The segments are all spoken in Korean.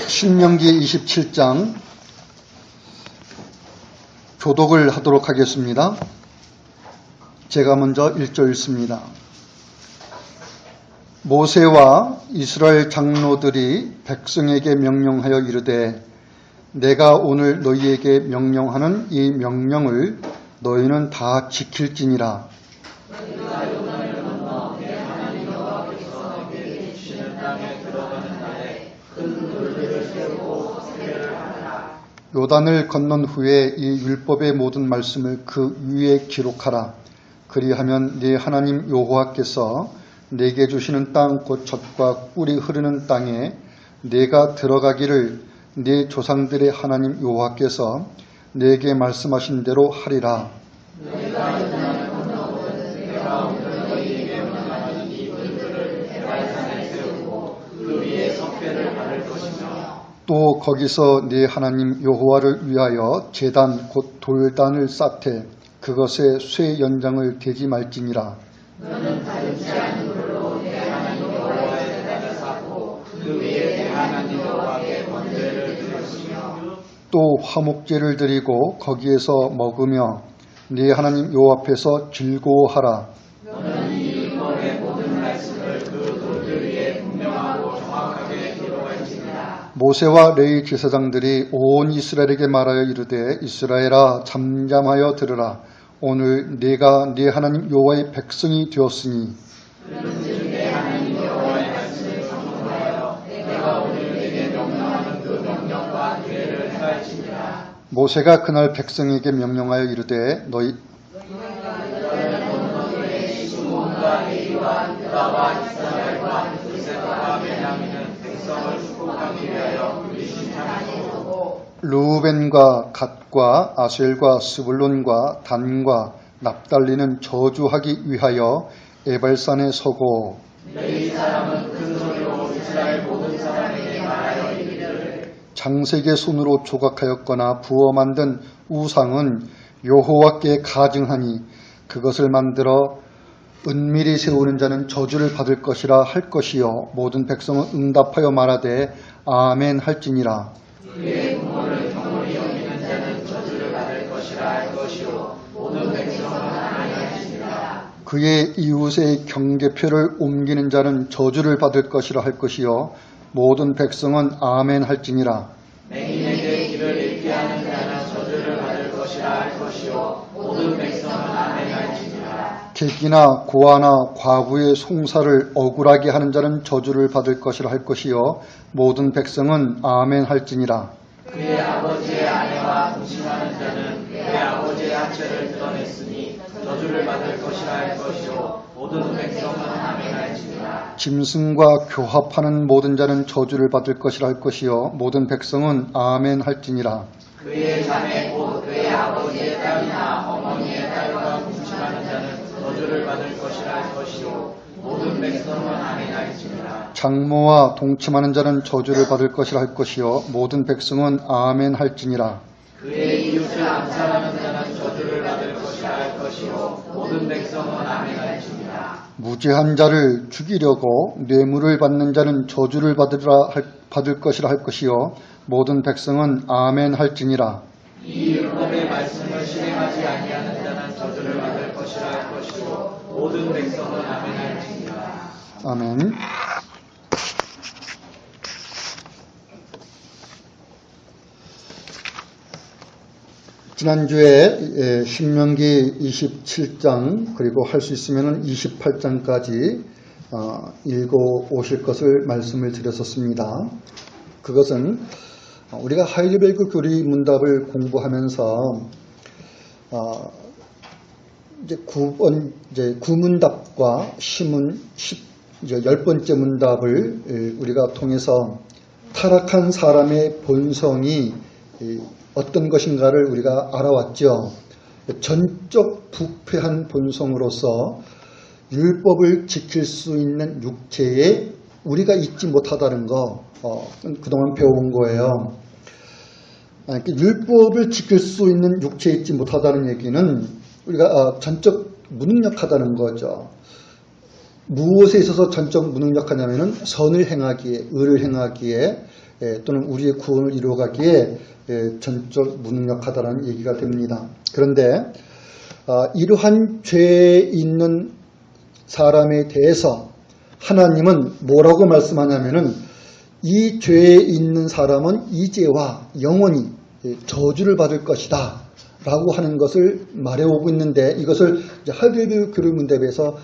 신명기 27장 교독을 하도록 하겠습니다. 제가 먼저 1절 읽습니다. 모세와 이스라엘 장로들이 백성에게 명령하여 이르되 내가 오늘 너희에게 명령하는 이 명령을 너희는 다 지킬지니라. 요단을 건넌 후에 이 율법의 모든 말씀을 그 위에 기록하라. 그리하면 네 하나님 여호와께서 내게 주시는 땅 곧 젖과 꿀이 흐르는 땅에 내가 들어가기를 네 조상들의 하나님 여호와께서 내게 말씀하신 대로 하리라. 또 거기서 네 하나님 여호와를 위하여 제단 곧 돌단을 쌓되 그것에 쇠 연장을 대지 말지니라. 너는 다듬지 않은 돌로 네 하나님 여호와의 제단을 쌓고 그 위에 네 하나님 여호와께 번제를 드릴 것이며 또 화목제를 드리고 거기에서 먹으며 네 하나님 여호와 앞에서 즐거워하라. 너는 이 율법의 모든 말씀을 그 돌들 위에 분명하고 정확하게 기록할지니라. 모세와 레위 제사장들이 온 이스라엘에게 말하여 이르되 이스라엘아 잠잠하여 들으라. 오늘 내가 네 하나님 여호와의 백성이 되었으니 그런즉 내 하나님 여호와의 말씀을 청종하여 내가 오늘 내게 명령하는 그 명령과 규례를 행할지니라. 모세가 그날 백성에게 명령하여 이르되 너희 시몬과 레위와 유다와 이스라엘과 요셉과 베냐민은 백성을 축복하기 위하여 분리신 자니고 르우벤과 갓과 아셀과 스불론과 단과 납달리는 저주하기 위하여 에발산에 서고 레위 사람은 큰 소리로 이스라엘 모든 사람에게 말하여 이르기를 장색의 손으로 조각하였거나 부어 만든 우상은 여호와께 가증하니 그것을 만들어 은밀히 세우는 자는 저주를 받을 것이라 할 것이요 모든 백성은 응답하여 말하되 아멘 할지니라. 그의 부모를 경홀히 여기는 자는 저주를 받을 것이라 할 것이요 모든 백성은 아멘 할지니라. 그의 이웃의 경계표를 옮기는 자는 저주를 받을 것이라 할 것이요 모든 백성은 아멘 할지니라. 맹인에게 길을 잃게 하는 자는 저주를 받을 것이라 할 것이요 모든 백성은 아멘 할지니라. 객이나 고아나 과부의 송사를 억울하게 하는 자는 저주를 받을 것이라 할 것이요 모든 백성은 아멘 할지니라. 그의 아버지의 아내와 동침하는 자는 그의 아버지의 하체를 드러냈으니 저주를 받을 것이라 할 것이요 모든 백성은 아멘 할지니라. 짐승과 교합하는 모든 자는 저주를 받을 것이라 할 것이요 모든 백성은 아멘 할지니라. 그의 자매 곧 그의 아버지의 딸이나 어머니의 딸과 동침하는 자는 저주를 받을 것이라 할 것이요 모든 백성은 아멘 할지니라. 장모와 동침하는 자는 저주를 받을 것이라 할 것이요 모든 백성은 아멘 할지니라. 그의 이웃을 암살하는 자는 저주를 받을 것이라 할 것이요 모든 백성은 아멘 할지니라. 무죄한 자를 죽이려고 뇌물을 받는 자는 저주를 받을 것이라 할 것이요 모든 백성은 아멘 할지니라. 이 율법의 말씀을 실행하지 아니하는 자는 저주를 받을 것이라 할 것이요 모든 백성은 아멘 할지니라. 아멘. 지난주에 신명기 27장 그리고 할 수 있으면 28장까지 읽어 오실 것을 말씀을 드렸었습니다. 그것은 우리가 하이델베르크 교리 문답을 공부하면서 이제 구문답과 시문 10번째 문답을 우리가 통해서 타락한 사람의 본성이 어떤 것인가를 우리가 알아왔죠. 전적 부패한 본성으로서 율법을 지킬 수 있는 육체에 우리가 있지 못하다는 거 그동안 배워온 거예요. 율법을 지킬 수 있는 육체에 있지 못하다는 얘기는 우리가 전적 무능력하다는 거죠. 무엇에 있어서 전적 무능력하냐면은 선을 행하기에, 의를 행하기에, 또는 우리의 구원을 이루어가기에 전적 무능력하다라는 얘기가 됩니다. 그런데 이러한 죄에 있는 사람에 대해서 하나님은 뭐라고 말씀하냐면은 이 죄에 있는 사람은 이제와 영원히 저주를 받을 것이다 라고 하는 것을 말해오고 있는데, 이것을 하빌 교류문답에서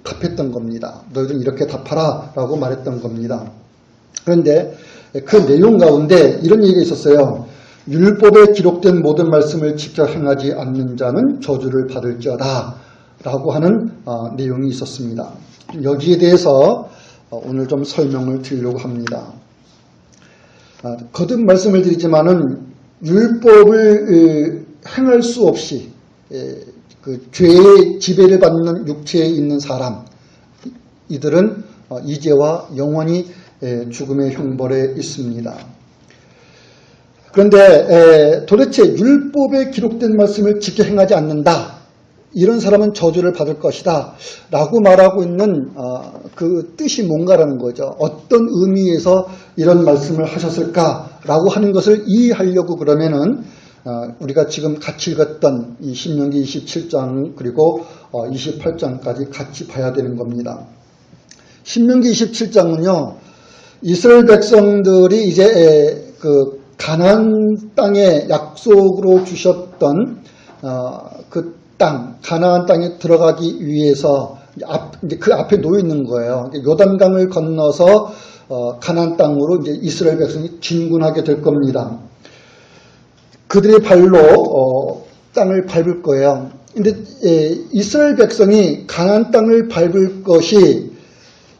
답했던 겁니다. 너희들은 이렇게 답하라 라고 말했던 겁니다. 그런데 그 내용 가운데 이런 얘기가 있었어요. 율법에 기록된 모든 말씀을 직접 행하지 않는 자는 저주를 받을지어다 라고 하는 내용이 있었습니다. 여기에 대해서 오늘 좀 설명을 드리려고 합니다. 거듭 말씀을 드리지만은 율법을 행할 수 없이 그 죄의 지배를 받는 육체에 있는 사람, 이들은 이제와 영원히 죽음의 형벌에 있습니다. 그런데 도대체 율법에 기록된 말씀을 지켜 행하지 않는다, 이런 사람은 저주를 받을 것이다 라고 말하고 있는 그 뜻이 뭔가라는 거죠. 어떤 의미에서 이런 말씀을 하셨을까라고 하는 것을 이해하려고 그러면은 우리가 지금 같이 읽었던 이 신명기 27장 그리고 28장까지 같이 봐야 되는 겁니다. 신명기 27장은요, 이스라엘 백성들이 이제 그 가나안 땅에 약속으로 주셨던 그 땅, 가나안 땅에 들어가기 위해서 이제 그 앞에 놓여 있는 거예요. 요단강을 건너서 가나안 땅으로 이제 이스라엘 백성이 진군하게 될 겁니다. 그들의 발로 땅을 밟을 거예요. 근데 이스라엘 백성이 가나안 땅을 밟을 것이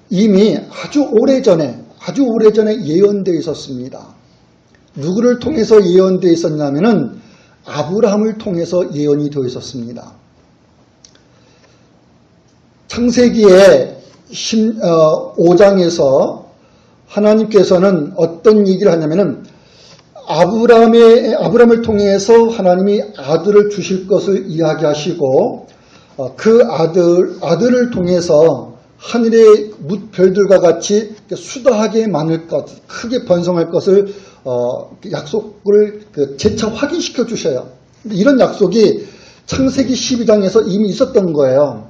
이미 아주 오래전에 예언되어 있었습니다. 누구를 통해서 예언되어 있었냐면은 아브라함을 통해서 예언이 되어 있었습니다. 창세기에 5장에서 하나님께서는 어떤 얘기를 하냐면은 아브라함을 통해서 하나님이 아들을 주실 것을 이야기하시고, 그 아들을 통해서 하늘의 뭇별들과 같이 수다하게 많을 것, 크게 번성할 것을 약속을 재차 확인시켜 주셔요. 이런 약속이 창세기 12장에서 이미 있었던 거예요.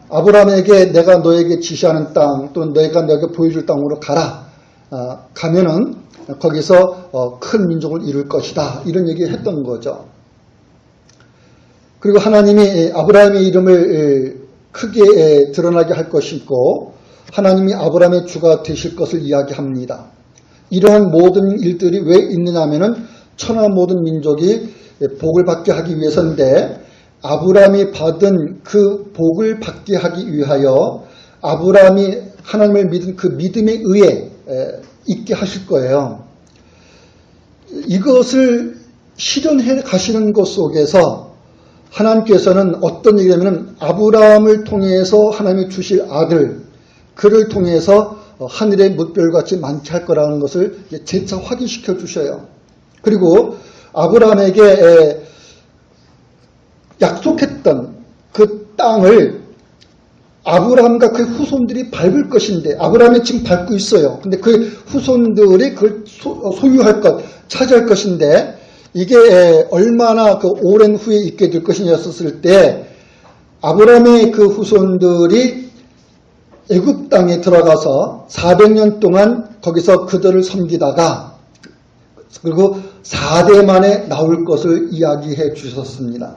아브라함에게 내가 너에게 지시하는 땅, 또는 너희가 내게 보여줄 땅으로 가라. 가면은 거기서 큰 민족을 이룰 것이다, 이런 얘기를 했던 거죠. 그리고 하나님이 아브라함의 이름을 크게 드러나게 할 것이고, 하나님이 아브라함의 주가 되실 것을 이야기합니다. 이러한 모든 일들이 왜 있느냐 하면은 천하 모든 민족이 복을 받게 하기 위해서인데, 아브라함이 받은 그 복을 받게 하기 위하여 아브라함이 하나님을 믿은 그 믿음에 의해 있게 하실 거예요. 이것을 실현해 가시는 것 속에서 하나님께서는 어떤 얘기냐면, 아브라함을 통해서 하나님이 주실 아들, 그를 통해서 하늘의 뭇별같이 많게 할 거라는 것을 재차 확인시켜 주셔요. 그리고 아브라함에게 약속했던 그 땅을 아브라함과 그의 후손들이 밟을 것인데, 아브라함이 지금 밟고 있어요. 근데 그의 후손들이 그걸 소유할 것, 차지할 것인데, 이게 얼마나 그 오랜 후에 있게 될 것이냐였을 때, 아브라함의 그 후손들이 애굽 땅에 들어가서 400년 동안 거기서 그들을 섬기다가, 그리고 4대 만에 나올 것을 이야기해 주셨습니다.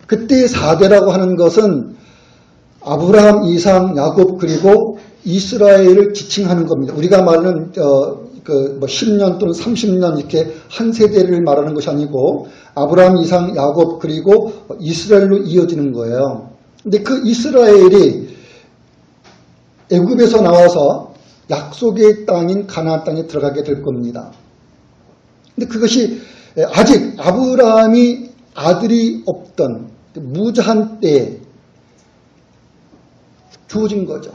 그때 4대라고 하는 것은 아브라함, 이삭, 야곱, 그리고 이스라엘을 지칭하는 겁니다. 우리가 말하는 10년 또는 30년 이렇게 한 세대를 말하는 것이 아니고, 아브라함, 이삭, 야곱, 그리고 이스라엘로 이어지는 거예요. 근데 그 이스라엘이 애굽에서 나와서 약속의 땅인 가나안 땅에 들어가게 될 겁니다. 근데 그것이 아직 아브라함이 아들이 없던 무자한 때에 주어진 거죠.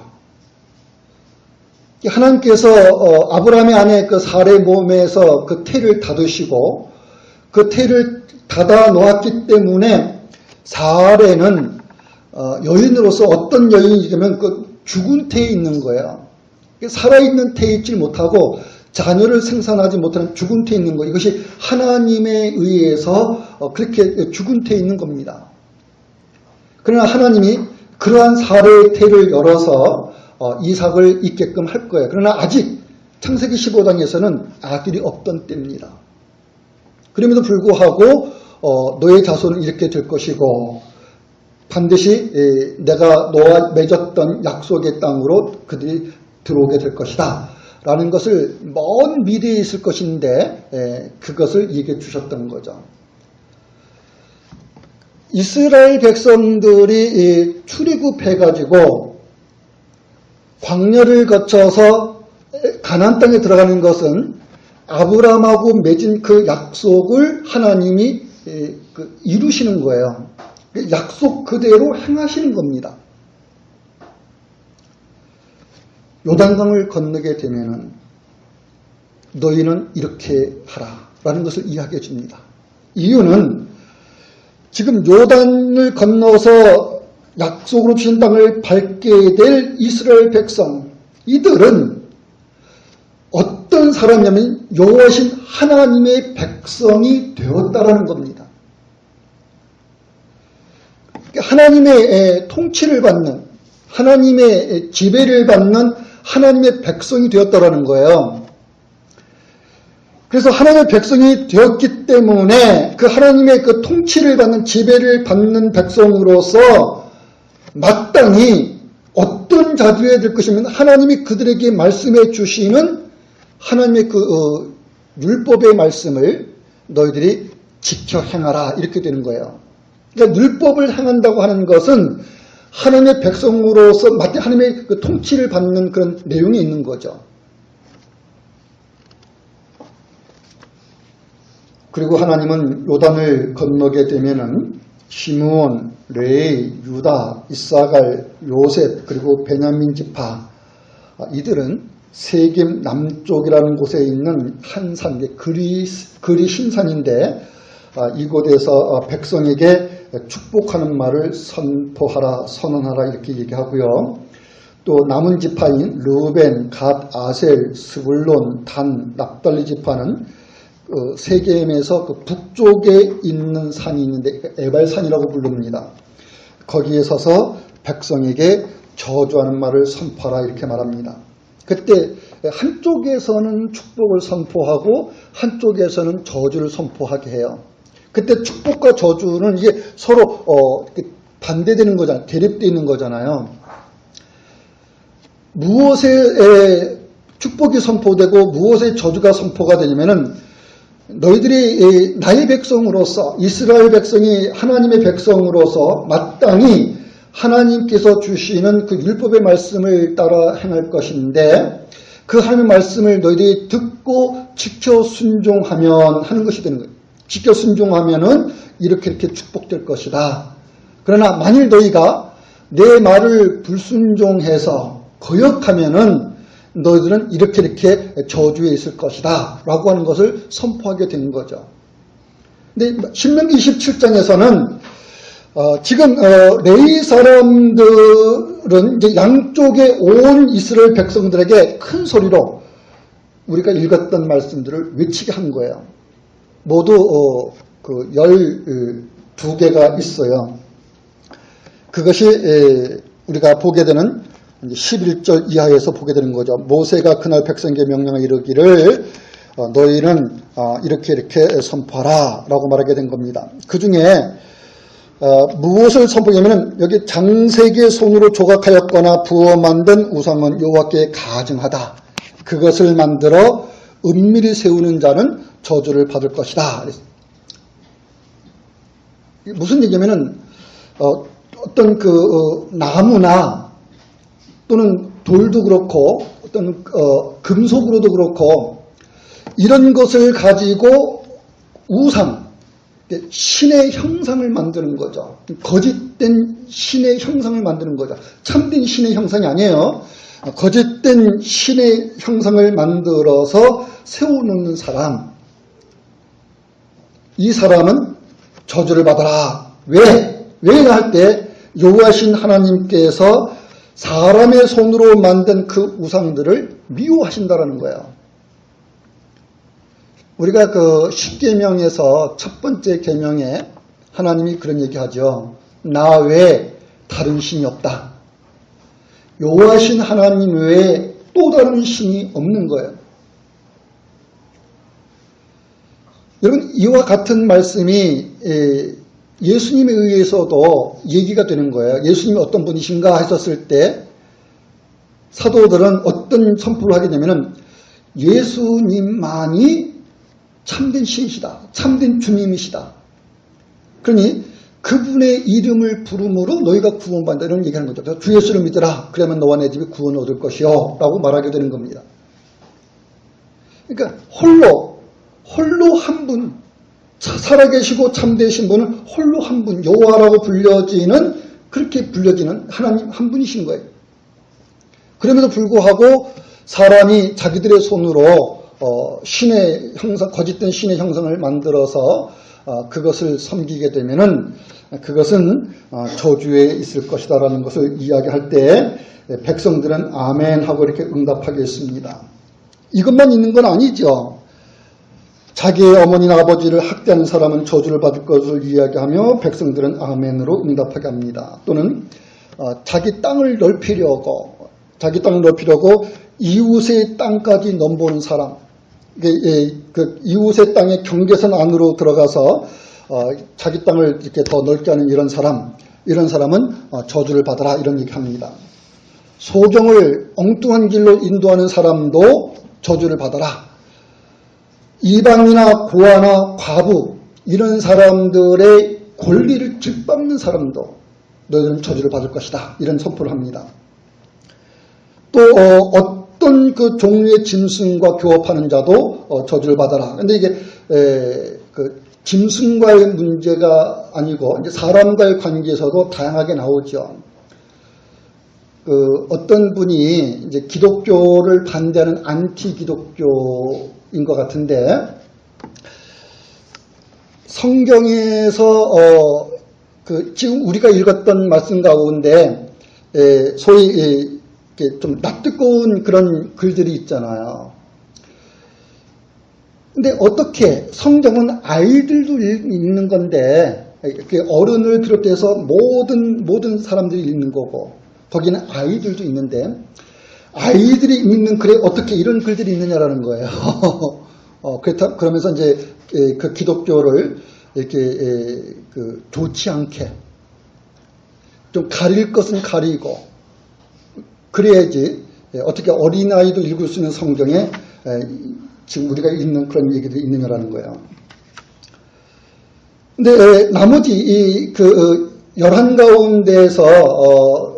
하나님께서 아브라함의 아내 그 사레 몸에서 그 태를 닫으시고, 그 태를 닫아 놓았기 때문에 사레는 여인으로서 어떤 여인이냐면 그 죽은 태에 있는 거예요. 살아있는 태에 있지 못하고 자녀를 생산하지 못하는 죽은 태에 있는 거. 이것이 하나님에 의해서 그렇게 죽은 태에 있는 겁니다. 그러나 하나님이 그러한 사례의 태를 열어서 이삭을 있게끔 할 거예요. 그러나 아직 창세기 15장에서는 아들이 없던 때입니다. 그럼에도 불구하고 너의 자손은 이렇게 될 것이고 반드시 내가 너와 맺었던 약속의 땅으로 그들이 들어오게 될 것이다 라는 것을 먼 미래에 있을 것인데 그것을 얘기해 주셨던 거죠. 이스라엘 백성들이 출애굽해가지고 광야를 거쳐서 가나안 땅에 들어가는 것은 아브라함하고 맺은 그 약속을 하나님이 이루시는 거예요. 약속 그대로 행하시는 겁니다. 요단강을 건너게 되면은 너희는 이렇게 하라 라는 것을 이야기해 줍니다. 이유는 지금 요단을 건너서 약속으로 주신 땅을 밟게 될 이스라엘 백성, 이들은 어떤 사람이냐면 여호와신 하나님의 백성이 되었다라는 겁니다. 하나님의 통치를 받는, 하나님의 지배를 받는 하나님의 백성이 되었다라는 거예요. 그래서 하나님의 백성이 되었기 때문에 그 하나님의 그 통치를 받는, 지배를 받는 백성으로서 마땅히 어떤 자들이 될 것이면 하나님이 그들에게 말씀해 주시는 하나님의 그 율법의 말씀을 너희들이 지켜 행하라 이렇게 되는 거예요. 그러니까 율법을 행한다고 하는 것은 하나님의 백성으로서 마땅히 하나님의 그 통치를 받는 그런 내용이 있는 거죠. 그리고 하나님은 요단을 건너게 되면은 시므온, 레위, 유다, 이사갈, 요셉 그리고 베냐민 지파 이들은 세겜 남쪽이라는 곳에 있는 한 산, 그리신산인데 이곳에서 백성에게 축복하는 말을 선포하라, 선언하라 이렇게 얘기하고요. 또 남은 지파인 르벤, 갓, 아셀, 스불론, 단, 납달리 지파는 세겜에서 그 북쪽에 있는 산이 있는데 에발산이라고 부릅니다. 거기에 서서 백성에게 저주하는 말을 선포하라 이렇게 말합니다. 그때 한쪽에서는 축복을 선포하고 한쪽에서는 저주를 선포하게 해요. 그때 축복과 저주는 이게 서로 반대되는 거잖아요. 대립되어 있는 거잖아요. 무엇에 축복이 선포되고 무엇에 저주가 선포가 되냐면은 너희들이 나의 백성으로서 이스라엘 백성이 하나님의 백성으로서 마땅히 하나님께서 주시는 그 율법의 말씀을 따라 행할 것인데 그 하나님의 말씀을 너희들이 듣고 지켜 순종하면 하는 것이 되는 거예요. 지켜 순종하면은 이렇게 축복될 것이다. 그러나 만일 너희가 내 말을 불순종해서 거역하면은 너희들은 이렇게 저주에 있을 것이다 라고 하는 것을 선포하게 된 거죠. 근데 신명기 27장에서는 지금 레위 사람들은 이제 양쪽에 온 이스라엘 백성들에게 큰 소리로 우리가 읽었던 말씀들을 외치게 한 거예요. 모두 12개가 있어요. 그것이 우리가 보게 되는 11절 이하에서 보게 되는 거죠. 모세가 그날 백성에게 명령하여 이르기를 너희는 이렇게 선포하라 라고 말하게 된 겁니다. 그 중에 무엇을 선포하냐면 여기 장색의 손으로 조각하였거나 부어 만든 우상은 여호와께 가증하다. 그것을 만들어 은밀히 세우는 자는 저주를 받을 것이다. 무슨 얘기냐면은 어떤 나무나 또는 돌도 그렇고 어떤 금속으로도 그렇고 이런 것을 가지고 우상, 신의 형상을 만드는 거죠. 거짓된 신의 형상을 만드는 거죠. 참된 신의 형상이 아니에요. 거짓된 신의 형상을 만들어서 세워놓는 사람, 이 사람은 저주를 받아라. 왜 할 때 여호와신 하나님께서 사람의 손으로 만든 그 우상들을 미워하신다라는 거예요. 우리가 그 십계명에서 첫 번째 계명에 하나님이 그런 얘기하죠. 나 외에 다른 신이 없다. 여호와신 하나님 외에 또 다른 신이 없는 거예요. 여러분, 이와 같은 말씀이 예수님에 의해서도 얘기가 되는 거예요. 예수님이 어떤 분이신가 했었을 때 사도들은 어떤 선포를 하게 되면은 예수님만이 참된 신이시다. 참된 주님이시다. 그러니 그분의 이름을 부름으로 너희가 구원받는다. 이런 얘기하는 거죠. 주 예수를 믿으라. 그러면 너와 내 집이 구원을 얻을 것이요. 라고 말하게 되는 겁니다. 그러니까 홀로 한 분, 살아계시고 참되신 분은 홀로 한 분, 여호와라고 그렇게 불려지는 하나님 한 분이신 거예요. 그럼에도 불구하고 사람이 자기들의 손으로 신의 형상, 거짓된 신의 형상을 만들어서 그것을 섬기게 되면은 그것은 저주에 있을 것이다라는 것을 이야기할 때 백성들은 아멘 하고 이렇게 응답하겠습니다. 이것만 있는 건 아니죠. 자기의 어머니나 아버지를 학대하는 사람은 저주를 받을 것을 이야기하며 백성들은 아멘으로 응답하게 합니다. 또는 자기 땅을 넓히려고 이웃의 땅까지 넘보는 사람, 그 이웃의 땅의 경계선 안으로 들어가서 자기 땅을 이렇게 더 넓게 하는 이런 사람은 저주를 받아라 이런 얘기합니다. 소경을 엉뚱한 길로 인도하는 사람도 저주를 받아라. 이방이나 고아나 과부 이런 사람들의 권리를 짓밟는 사람도 너희들은 저주를 받을 것이다. 이런 선포를 합니다. 또 어떤 그 종류의 짐승과 교합하는 자도 저주를 받아라. 그런데 이게 그 짐승과의 문제가 아니고 이제 사람과의 관계에서도 다양하게 나오죠. 그 어떤 분이 이제 기독교를 반대하는 안티 기독교인 것 같은데 성경에서 그 지금 우리가 읽었던 말씀 가운데 소위 좀 낯뜨거운 그런 글들이 있잖아요. 근데 어떻게 성경은 아이들도 읽는 건데 어른을 비롯해서 모든 사람들이 읽는 거고 거기는 아이들도 있는데 아이들이 읽는 글에 어떻게 이런 글들이 있느냐라는 거예요. 그러면서 이제 그 기독교를 이렇게 좋지 않게 좀 가릴 것은 가리고 그래야지 어떻게 어린아이도 읽을 수 있는 성경에 지금 우리가 읽는 그런 얘기들이 있느냐라는 거예요. 근데 나머지 그 11 가운데에서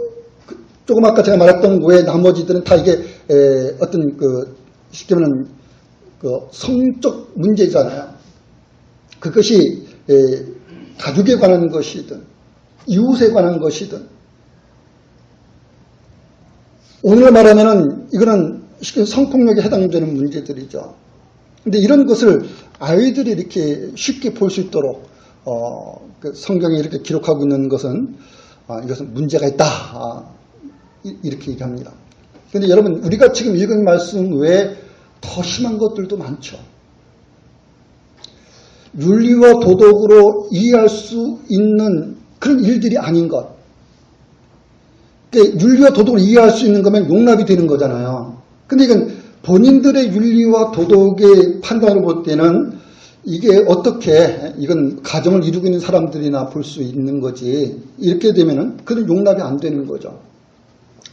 조금 아까 제가 말했던 외에 나머지들은 다 이게 어떤 쉽게 말하면 성적 문제잖아요. 그것이 가족에 관한 것이든 이웃에 관한 것이든 오늘 말하면은 이거는 쉽게 성폭력에 해당되는 문제들이죠. 근데 이런 것을 아이들이 이렇게 쉽게 볼 수 있도록 그 성경이 이렇게 기록하고 있는 것은 이것은 문제가 있다. 이렇게 얘기합니다. 그런데 여러분 우리가 지금 읽은 말씀 외에 더 심한 것들도 많죠. 윤리와 도덕으로 이해할 수 있는 그런 일들이 아닌 것. 윤리와 도덕을 이해할 수 있는 거면 용납이 되는 거잖아요. 근데 이건 본인들의 윤리와 도덕의 판단을 볼 때는 이게 어떻게 이건 가정을 이루고 있는 사람들이나 볼 수 있는 거지. 이렇게 되면은 그건 용납이 안 되는 거죠.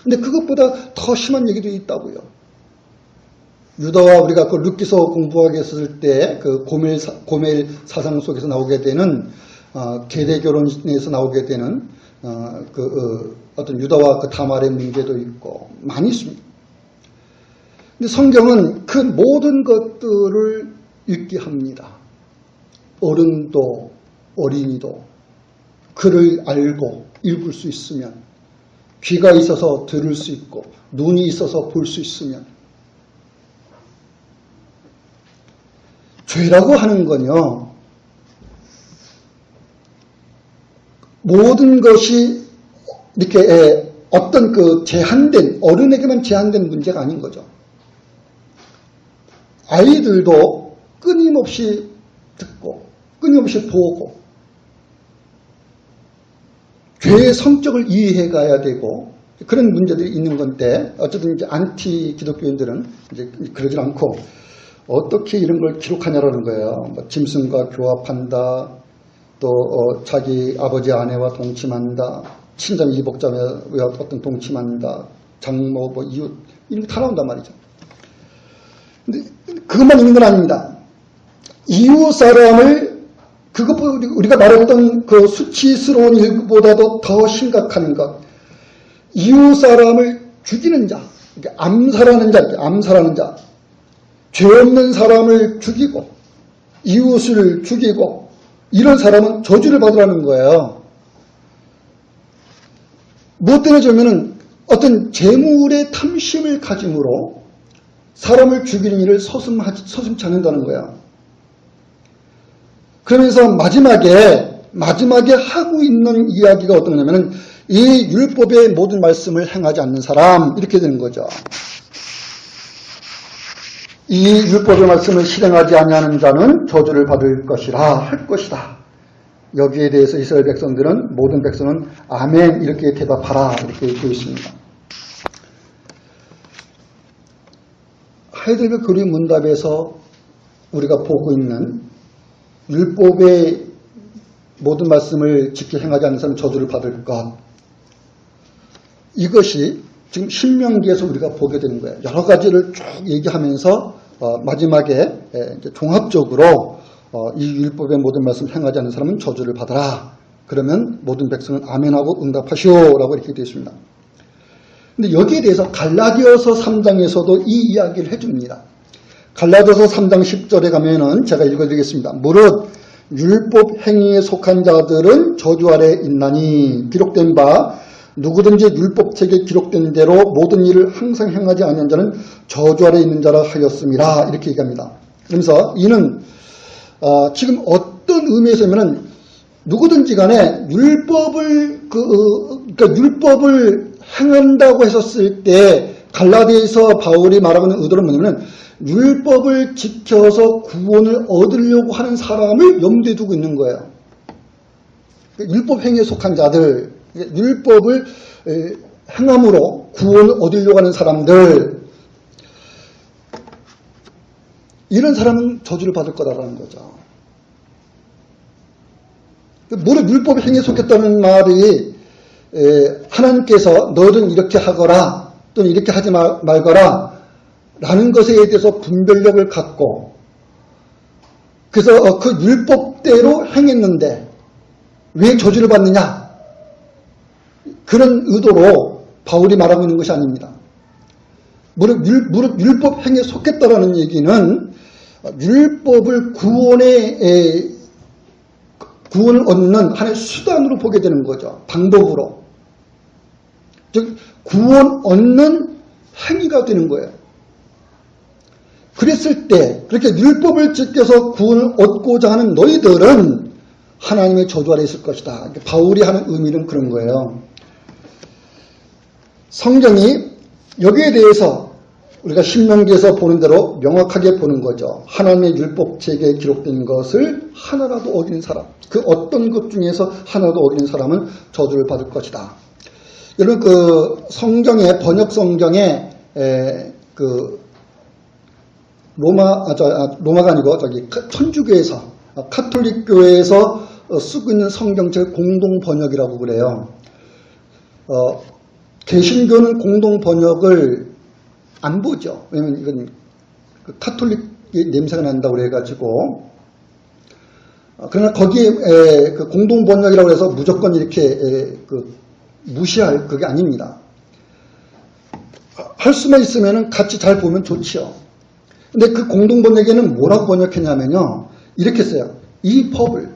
근데 그것보다 더 심한 얘기도 있다고요. 유다와 우리가 그 룻기서 공부하게 했을 때 그 고멜 사상 속에서 나오게 되는 계대 결혼에서 나오게 되는 어떤 유다와 그 다말의 문제도 있고 많이 있습니다. 근데 성경은 그 모든 것들을 읽게 합니다. 어른도 어린이도 글을 알고 읽을 수 있으면 귀가 있어서 들을 수 있고 눈이 있어서 볼 수 있으면 죄라고 하는 건요. 모든 것이 이렇게 어떤 그 제한된, 어른에게만 제한된 문제가 아닌 거죠. 아이들도 끊임없이 듣고 끊임없이 보고 죄의 성격을 이해해 가야 되고 그런 문제들이 있는 건데 어쨌든 이제 안티 기독교인들은 이제 그러질 않고 어떻게 이런 걸 기록하냐라는 거예요. 뭐 짐승과 교합한다, 또 자기 아버지 아내와 동침한다, 친정 이복자와 어떤 동침한다, 장모 뭐 이웃 이런 거 다 나온단 말이죠. 근데 그것만 있는 건 아닙니다. 이웃 사람을 그것보다 우리가 말했던 그 수치스러운 일보다도 더 심각한 것, 이웃 사람을 죽이는 자, 암살하는 자, 죄 없는 사람을 죽이고 이웃을 죽이고 이런 사람은 저주를 받으라는 거예요. 무엇 때문에 저면은 어떤 재물의 탐심을 가짐으로 사람을 죽이는 일을 서슴지 않는다는 거야. 그러면서 마지막에 하고 있는 이야기가 어떤 거냐면은 이 율법의 모든 말씀을 행하지 않는 사람, 이렇게 되는 거죠. 이 율법의 말씀을 실행하지 아니하는 자는 저주를 받을 것이라 할 것이다. 여기에 대해서 이스라엘 백성들은, 모든 백성은 아멘 이렇게 대답하라 이렇게 되어 있습니다. 하이델베르 교리 문답에서 우리가 보고 있는 율법의 모든 말씀을 지켜 행하지 않는 사람은 저주를 받을 것, 이것이 지금 신명기에서 우리가 보게 되는 거예요. 여러 가지를 쭉 얘기하면서 마지막에 이제 종합적으로 이 율법의 모든 말씀 행하지 않는 사람은 저주를 받아라. 그러면 모든 백성은 아멘하고 응답하시오라고 이렇게 되어 있습니다. 근데 여기에 대해서 갈라디아서 3장에서도 이 이야기를 해줍니다. 갈라디아서 3장 10절에 가면은 제가 읽어드리겠습니다. 무릇 율법 행위에 속한 자들은 저주 아래 있나니 기록된 바 누구든지 율법책에 기록된 대로 모든 일을 항상 행하지 아니한 자는 저주 아래 있는 자라 하였음이라 이렇게 얘기합니다. 그러면서 이는 지금 어떤 의미에서면은 누구든지 간에 그러니까 율법을 행한다고 했었을 때 갈라디아에서 바울이 말하고 있는 의도는 뭐냐면 율법을 지켜서 구원을 얻으려고 하는 사람을 염두에 두고 있는 거예요. 율법 행위에 속한 자들, 율법을 행함으로 구원을 얻으려고 하는 사람들, 이런 사람은 저주를 받을 거다라는 거죠. 무릇 율법 행위에 속했다는 말이 하나님께서 너는 이렇게 하거라 또는 이렇게 하지 말거라 라는 것에 대해서 분별력을 갖고 그래서 그 율법대로 행했는데 왜 저주를 받느냐, 그런 의도로 바울이 말하고 있는 것이 아닙니다. 무릇 율법 행위에 속했다라는 얘기는 율법을 구원을 얻는 하나의 수단으로 보게 되는 거죠. 방법으로. 즉 구원 얻는 행위가 되는 거예요. 그랬을 때 그렇게 율법을 지켜서 구원을 얻고자 하는 너희들은 하나님의 저주 아래 있을 것이다. 바울이 하는 의미는 그런 거예요. 성경이 여기에 대해서 우리가 신명기에서 보는 대로 명확하게 보는 거죠. 하나님의 율법책에 기록된 것을 하나라도 어기는 사람, 그 어떤 것 중에서 하나라도 어기는 사람은 저주를 받을 것이다. 여러분 그 성경에, 번역 성경에 로마가 아니고 천주교에서, 카톨릭 교회에서 쓰고 있는 성경책 공동 번역이라고 그래요. 개신교는 공동 번역을 안 보죠. 왜냐면 이건 카톨릭의 냄새가 난다고 그래가지고. 그러나 거기에 그 공동 번역이라고 해서 무조건 이렇게 무시할 그게 아닙니다. 할 수만 있으면 같이 잘 보면 좋지요. 근데 그 공동 번역에는 뭐라고 번역했냐면요, 이렇게 써요. 이 법을,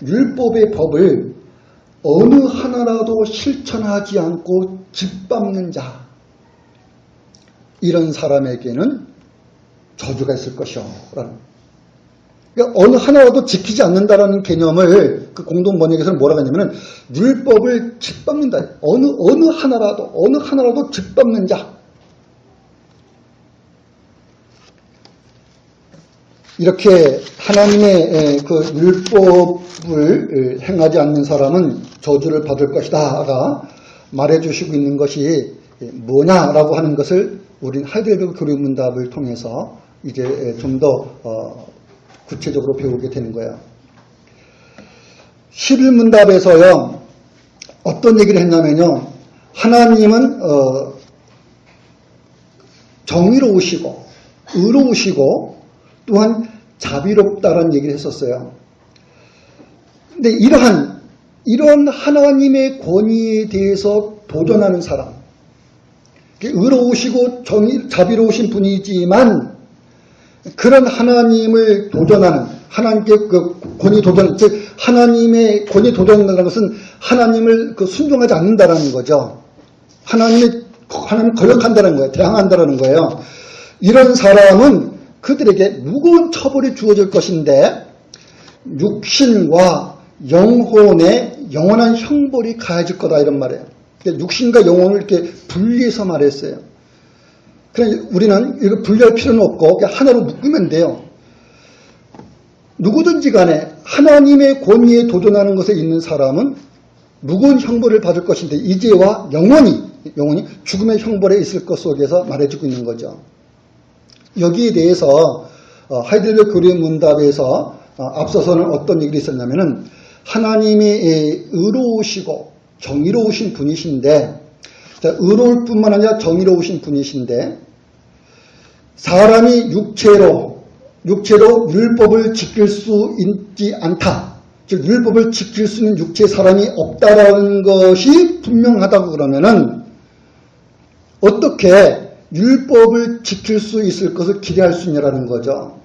율법의 법을 어느 하나라도 실천하지 않고 짓밟는 자, 이런 사람에게는 저주가 있을 것이요. 그러니까 어느 하나라도 지키지 않는다라는 개념을 그 공동 번역에서는 뭐라고 하냐면은 율법을 짓밟는다. 어느 하나라도 짓밟는 자. 이렇게 하나님의 그 율법을 행하지 않는 사람은 저주를 받을 것이다가 말해주시고 있는 것이 뭐냐라고 하는 것을 우린 하이델베르그 교리문답을 통해서 이제 좀 더 구체적으로 배우게 되는 거예요. 11문답에서요 어떤 얘기를 했냐면요, 하나님은 정의로우시고 의로우시고 또한 자비롭다라는 얘기를 했었어요. 근데 이런 하나님의 권위에 대해서 도전하는 사람, 의로우시고 자비로우신 분이지만 그런 하나님을 도전하는, 하나님께 그 권위 도전, 즉 하나님의 권위 도전이라는 것은 하나님을 순종하지 않는다라는 거죠. 하나님 거역한다는 거예요. 대항한다라는 거예요. 이런 사람은 그들에게 무거운 처벌이 주어질 것인데 육신과 영혼의 영원한 형벌이 가해질 거다 이런 말이에요. 육신과 영혼을 이렇게 분리해서 말했어요. 그냥 우리는 이거 분리할 필요는 없고 그냥 하나로 묶으면 돼요. 누구든지 간에 하나님의 권위에 도전하는 것에 있는 사람은 무거운 형벌을 받을 것인데 이제와 영원히 죽음의 형벌에 있을 것 속에서 말해주고 있는 거죠. 여기에 대해서 하이델베르그 교리문답에서 앞서서는 어떤 얘기를 있었냐면은 하나님이 의로우시고 정의로우신 분이신데, 의로울 뿐만 아니라 정의로우신 분이신데 사람이 육체로 율법을 지킬 수 있지 않다. 즉 율법을 지킬 수 있는 육체 사람이 없다라는 것이 분명하다고 그러면은 어떻게 율법을 지킬 수 있을 것을 기대할 수 있냐라는 거죠.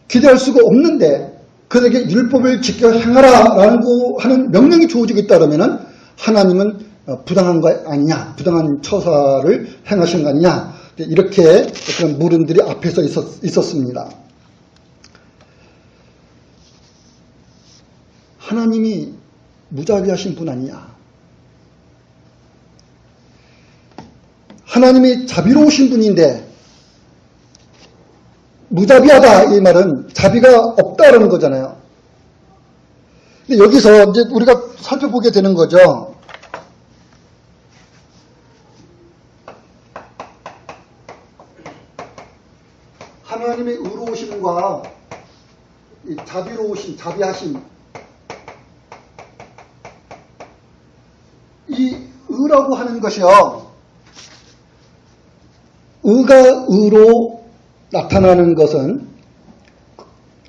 기대할 수가 없는데 그에게 율법을 지켜 행하라라고 하는 명령이 주어지고 있다면은 하나님은 부당한 거 아니냐, 부당한 처사를 행하신 거 아니냐, 이렇게 그런 물음들이 앞에서 있었습니다. 하나님이 무자비하신 분 아니냐, 하나님이 자비로우신 분인데 무자비하다 이 말은 자비가 없다라는 거잖아요. 근데 여기서 이제 우리가 살펴보게 되는 거죠. 하나님의 의로우심과 이 자비로우심, 자비하심, 이 의라고 하는 것이요, 의가 의로 나타나는 것은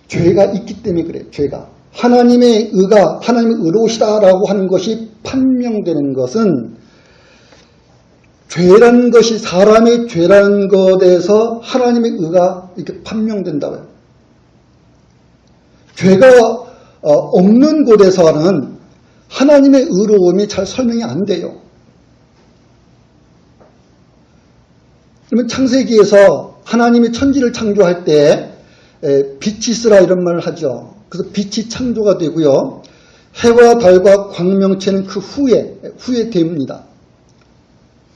죄가 있기 때문에 그래요. 죄가. 하나님의 의가, 하나님의 의로우시다라고 하는 것이 판명되는 것은 죄라는 것이, 사람의 죄라는 것에서 하나님의 의가 이렇게 판명된다고요. 죄가 없는 곳에서는 하나님의 의로움이 잘 설명이 안 돼요. 그러면 창세기에서 하나님이 천지를 창조할 때 빛이 있으라 이런 말을 하죠. 그래서 빛이 창조가 되고요. 해와 달과 광명체는 그 후에 됩니다.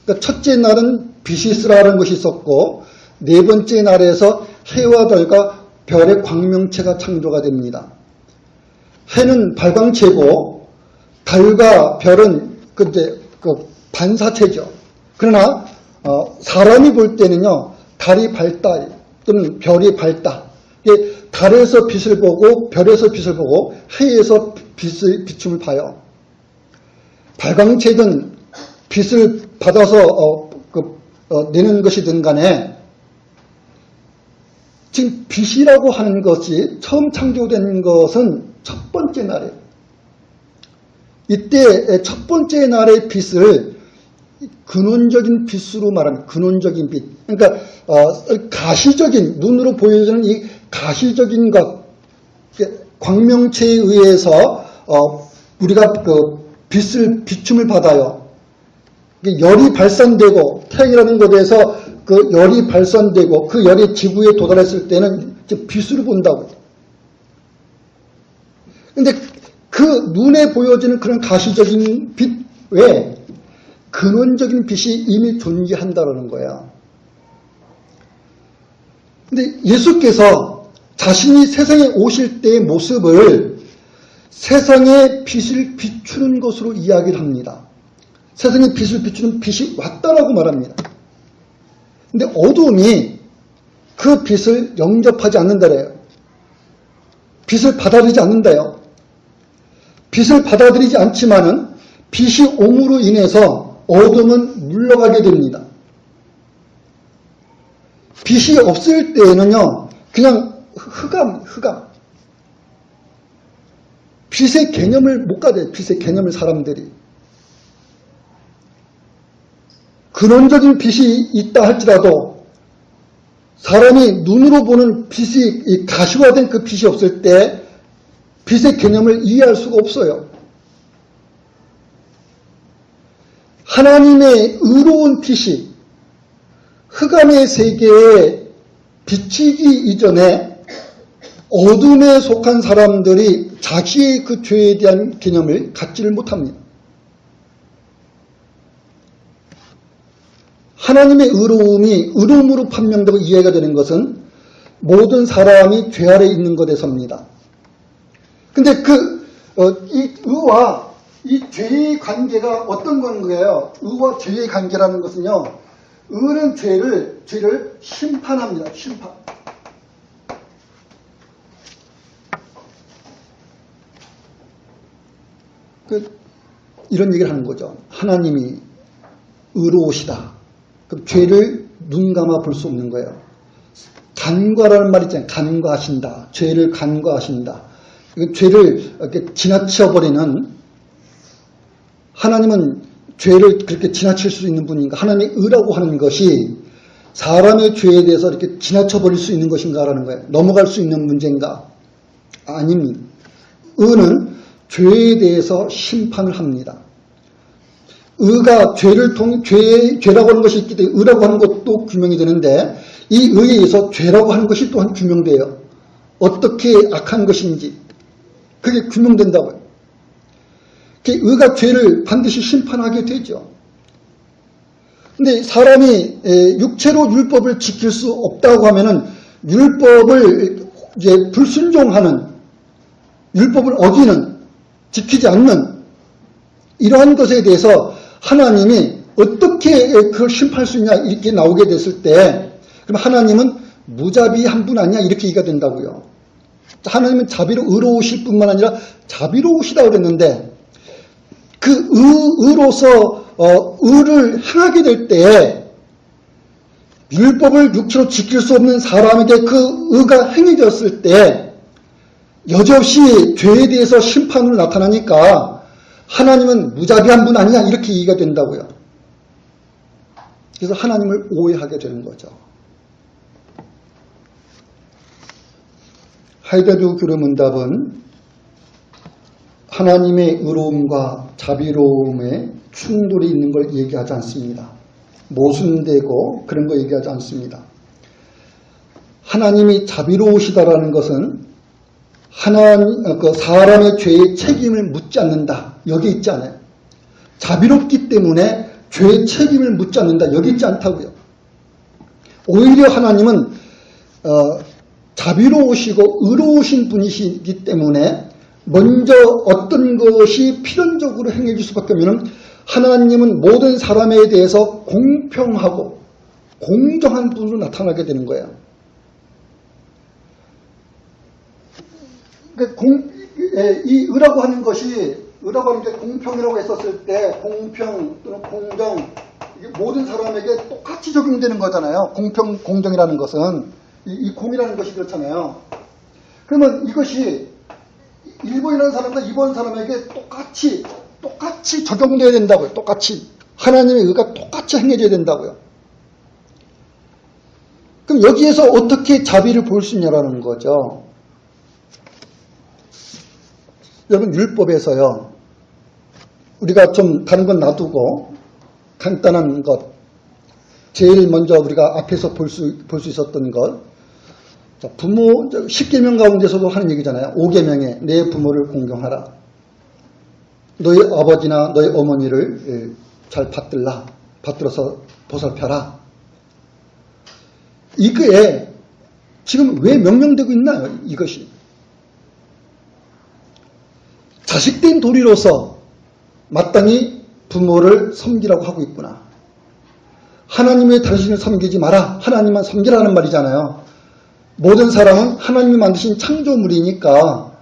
그러니까 첫째 날은 빛이 있으라는 것이 있었고 네 번째 날에서 해와 달과 별의 광명체가 창조가 됩니다. 해는 발광체고 달과 별은 그 반사체죠. 그러나 사람이 볼 때는요, 달이 밝다 또는 별이 밝다. 달에서 빛을 보고 별에서 빛을 보고 해에서 비춤을 봐요. 발광체든 빛을 받아서 내는 것이든 간에 지금 빛이라고 하는 것이 처음 창조된 것은 첫 번째 날이에요. 이때 첫 번째 날의 빛을 근원적인 빛으로 말하는 근원적인 빛. 그러니까 가시적인, 눈으로 보여지는 이 가시적인 것, 광명체에 의해서 우리가 비춤을 받아요. 열이 발산되고, 태양이라는 것에서 그 열이 발산되고 그 열이 지구에 도달했을 때는 즉 빛으로 본다고. 근데 그 눈에 보여지는 그런 가시적인 빛 외에 근원적인 빛이 이미 존재한다는 거야. 근데 예수께서 자신이 세상에 오실 때의 모습을 세상의 빛을 비추는 것으로 이야기를 합니다. 세상의 빛을 비추는 빛이 왔다라고 말합니다. 근데 어두움이 그 빛을 영접하지 않는다래요. 빛을 받아들이지 않는다요. 빛을 받아들이지 않지만은 빛이 옴으로 인해서 어둠은 물러가게 됩니다. 빛이 없을 때에는요, 그냥 흑암. 빛의 개념을 못 가져요. 빛의 개념을 사람들이. 근원적인 빛이 있다 할지라도 사람이 눈으로 보는 빛이 가시화된 그 빛이 없을 때 빛의 개념을 이해할 수가 없어요. 하나님의 의로운 빛이 흑암의 세계에 비치기 이전에 어둠에 속한 사람들이 자기의 그 죄에 대한 개념을 갖지를 못합니다. 하나님의 의로움이 의로움으로 판명되고 이해가 되는 것은 모든 사람이 죄 아래 있는 것에서입니다. 근데 이 의와 이 죄의 관계가 어떤 건가요? 의와 죄의 관계라는 것은요, 의는 죄를 심판합니다. 심판. 이런 얘기를 하는 거죠. 하나님이 의로우시다. 그럼 죄를 눈 감아 볼 수 없는 거예요. 간과라는 말 있잖아요. 간과하신다. 죄를 간과하신다. 죄를 이렇게 지나쳐버리는, 하나님은 죄를 그렇게 지나칠 수 있는 분인가? 하나님의 의라고 하는 것이 사람의 죄에 대해서 이렇게 지나쳐버릴 수 있는 것인가라는 거예요. 넘어갈 수 있는 문제인가? 아닙니다. 의는 죄에 대해서 심판을 합니다. 의가 죄라고 하는 것이 있기 때문에 의라고 하는 것도 규명이 되는데, 이 의에 의해서 죄라고 하는 것이 또한 규명돼요. 어떻게 악한 것인지 그게 규명된다고요. 의가 죄를 반드시 심판하게 되죠. 근데 사람이 육체로 율법을 지킬 수 없다고 하면은 율법을 이제 불순종하는, 율법을 어기는, 지키지 않는 이러한 것에 대해서 하나님이 어떻게 그걸 심판할 수 있냐 이렇게 나오게 됐을 때, 그럼 하나님은 무자비한 분 아니냐 이렇게 얘기가 된다고요. 하나님은 의로우실 뿐만 아니라 자비로우시다고 그랬는데, 그 의로서 의를 행하게 될 때 율법을 육체로 지킬 수 없는 사람에게 그 의가 행해졌을 때 여지없이 죄에 대해서 심판으로 나타나니까 하나님은 무자비한 분 아니냐 이렇게 얘기가 된다고요. 그래서 하나님을 오해하게 되는 거죠. 하이데르 교류문답은 하나님의 의로움과 자비로움에 충돌이 있는 걸 얘기하지 않습니다. 모순되고 그런 거 얘기하지 않습니다. 하나님이 자비로우시다라는 것은 사람의 죄의 책임을 묻지 않는다. 여기 있지 않아요. 자비롭기 때문에 죄의 책임을 묻지 않는다. 여기 있지 않다고요. 오히려 하나님은 자비로우시고 의로우신 분이시기 때문에 먼저 어떤 것이 필연적으로 행해질 수밖에 없으면 하나님은 모든 사람에 대해서 공평하고 공정한 분으로 나타나게 되는 거예요. 이 의라고 하는 것이, 의라고 하는 게 공평이라고 했었을 때 공평 또는 공정, 이게 모든 사람에게 똑같이 적용되는 거잖아요. 공평, 공정이라는 것은. 이 공이라는 것이 그렇잖아요. 그러면 이것이 1번이라는 사람과 2번 사람에게 똑같이 적용돼야 된다고요. 똑같이. 하나님의 의가 똑같이 행해져야 된다고요. 그럼 여기에서 어떻게 자비를 볼 수 있냐라는 거죠. 여러분, 율법에서요, 우리가 좀 다른 건 놔두고 간단한 것, 제일 먼저 우리가 앞에서 볼 수 있었던 것, 자, 부모 10계명 가운데서도 하는 얘기잖아요. 5계명에 내 부모를 공경하라. 너희 아버지나 너희 어머니를 잘 받들어서 보살펴라. 이게 지금 왜 명령되고 있나요? 이것이. 자식된 도리로서 마땅히 부모를 섬기라고 하고 있구나. 하나님의 당신을 섬기지 마라. 하나님만 섬기라는 말이잖아요. 모든 사람은 하나님이 만드신 창조물이니까,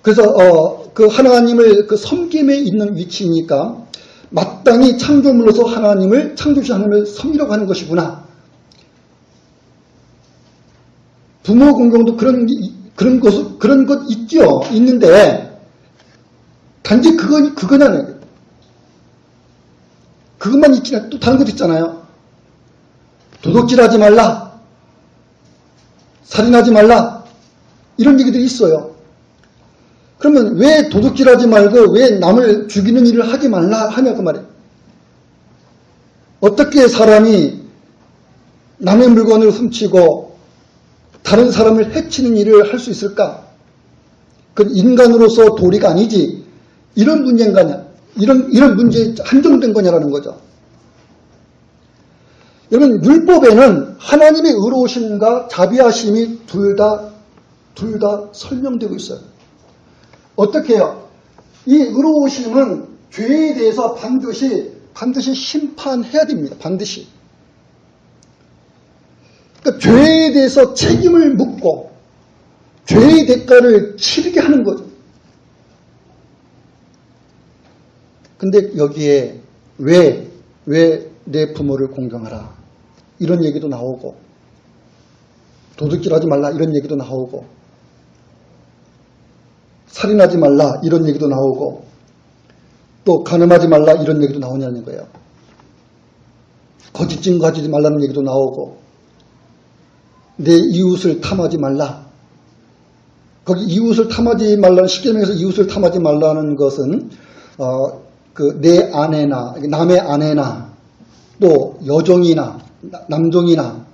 그래서 그 하나님을 그 섬김에 있는 위치이니까 마땅히 창조물로서 창조주신 하나님을 섬기라고 하는 것이구나. 부모 공경도 그런 것 있죠. 있는데 단지 그거냐는 그것만 있지 않아. 또 다른 것도 있잖아요. 도둑질하지 말라, 살인하지 말라, 이런 얘기들이 있어요. 그러면 왜 도둑질하지 말고 왜 남을 죽이는 일을 하지 말라 하냐 그 말이에요. 어떻게 사람이 남의 물건을 훔치고 다른 사람을 해치는 일을 할 수 있을까? 그건 인간으로서 도리가 아니지. 이런 문제인가냐? 이런 문제에 한정된 거냐라는 거죠. 여러분, 율법에는 하나님의 의로우심과 자비하심이 둘 다 설명되고 있어요. 어떻게 해요? 이 의로우심은 죄에 대해서 반드시 심판해야 됩니다. 반드시. 그러니까 죄에 대해서 책임을 묻고 죄의 대가를 치르게 하는 거죠. 근데 여기에 왜 내 부모를 공경하라 이런 얘기도 나오고, 도둑질하지 말라 이런 얘기도 나오고, 살인하지 말라 이런 얘기도 나오고, 또 간음하지 말라 이런 얘기도 나오냐는 거예요. 거짓 증거하지 말라는 얘기도 나오고, 내 이웃을 탐하지 말라. 거기 이웃을 탐하지 말라는, 십계명에서 이웃을 탐하지 말라는 것은 내 아내나 남의 아내나 또 여종이나 남종이나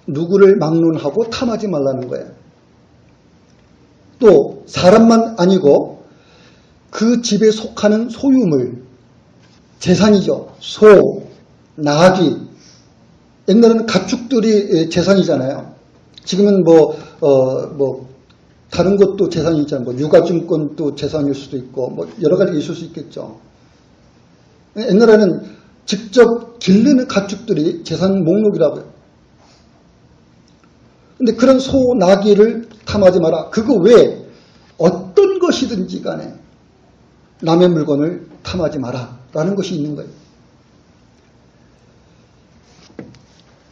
누구를 막론하고 탐하지 말라는 거예요. 또 사람만 아니고 그 집에 속하는 소유물, 재산이죠. 소, 나귀. 옛날에는 가축들이 재산이잖아요. 지금은 다른 것도 재산이 있잖아요. 유가증권도 재산일 수도 있고, 여러 가지가 있을 수 있겠죠. 옛날에는 직접 기르는 가축들이 재산 목록이라고요. 근데 그런 소, 나귀를 탐하지 마라. 그거 왜 어떤 것이든지 간에 남의 물건을 탐하지 마라 라는 것이 있는 거예요.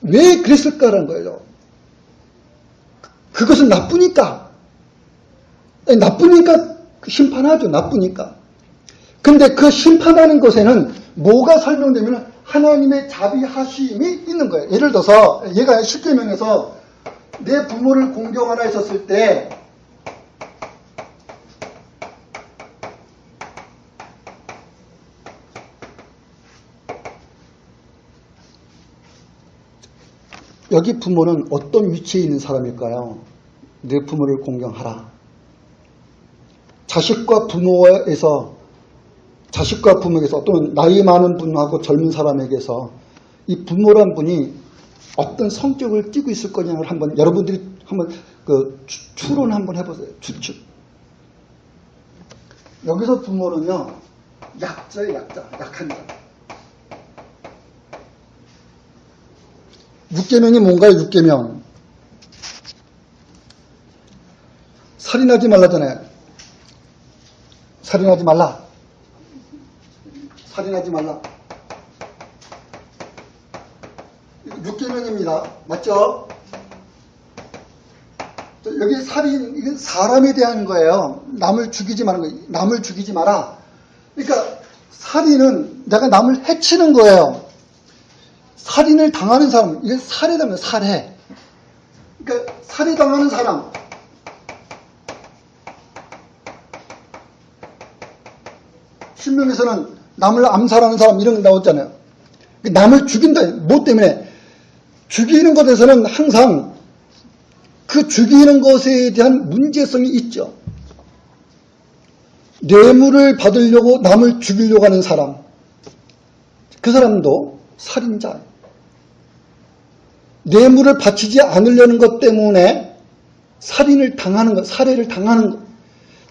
왜 그랬을까라는 거예요. 그것은 나쁘니까. 나쁘니까 심판하죠. 나쁘니까. 근데 그 심판하는 것에는 뭐가 설명되면 하나님의 자비하심이 있는 거예요. 예를 들어서 얘가 십계명에서 내 부모를 공경하라 했었을 때 여기 부모는 어떤 위치에 있는 사람일까요? 내 부모를 공경하라. 자식과 부모에게서 또는 나이 많은 분하고 젊은 사람에게서 이 부모란 분이 어떤 성격을 띠고 있을 거냐를 여러분들이 한번 추론 한번 해보세요. 추측. 여기서 부모는요, 약자예요, 약한 자. 6계명이 뭔가요? 6계명. 살인하지 말라잖아요. 살인하지 말라. 살인하지 말라. 6계명입니다. 맞죠? 여기 살인, 이게 사람에 대한 거예요. 남을 죽이지 마는 거예요. 남을 죽이지 마라. 그러니까 살인은 내가 남을 해치는 거예요. 살인을 당하는 사람, 이게 살해당해요. 살해. 그러니까 살해당하는 사람. 신명에서는 남을 암살하는 사람 이런 거 나오잖아요. 남을 죽인다. 뭐 때문에? 죽이는 것에서는 항상 그 죽이는 것에 대한 문제성이 있죠. 뇌물을 받으려고 남을 죽이려고 하는 사람, 그 사람도 살인자예요. 뇌물을 바치지 않으려는 것 때문에 살인을 당하는 것, 살해를 당하는 것.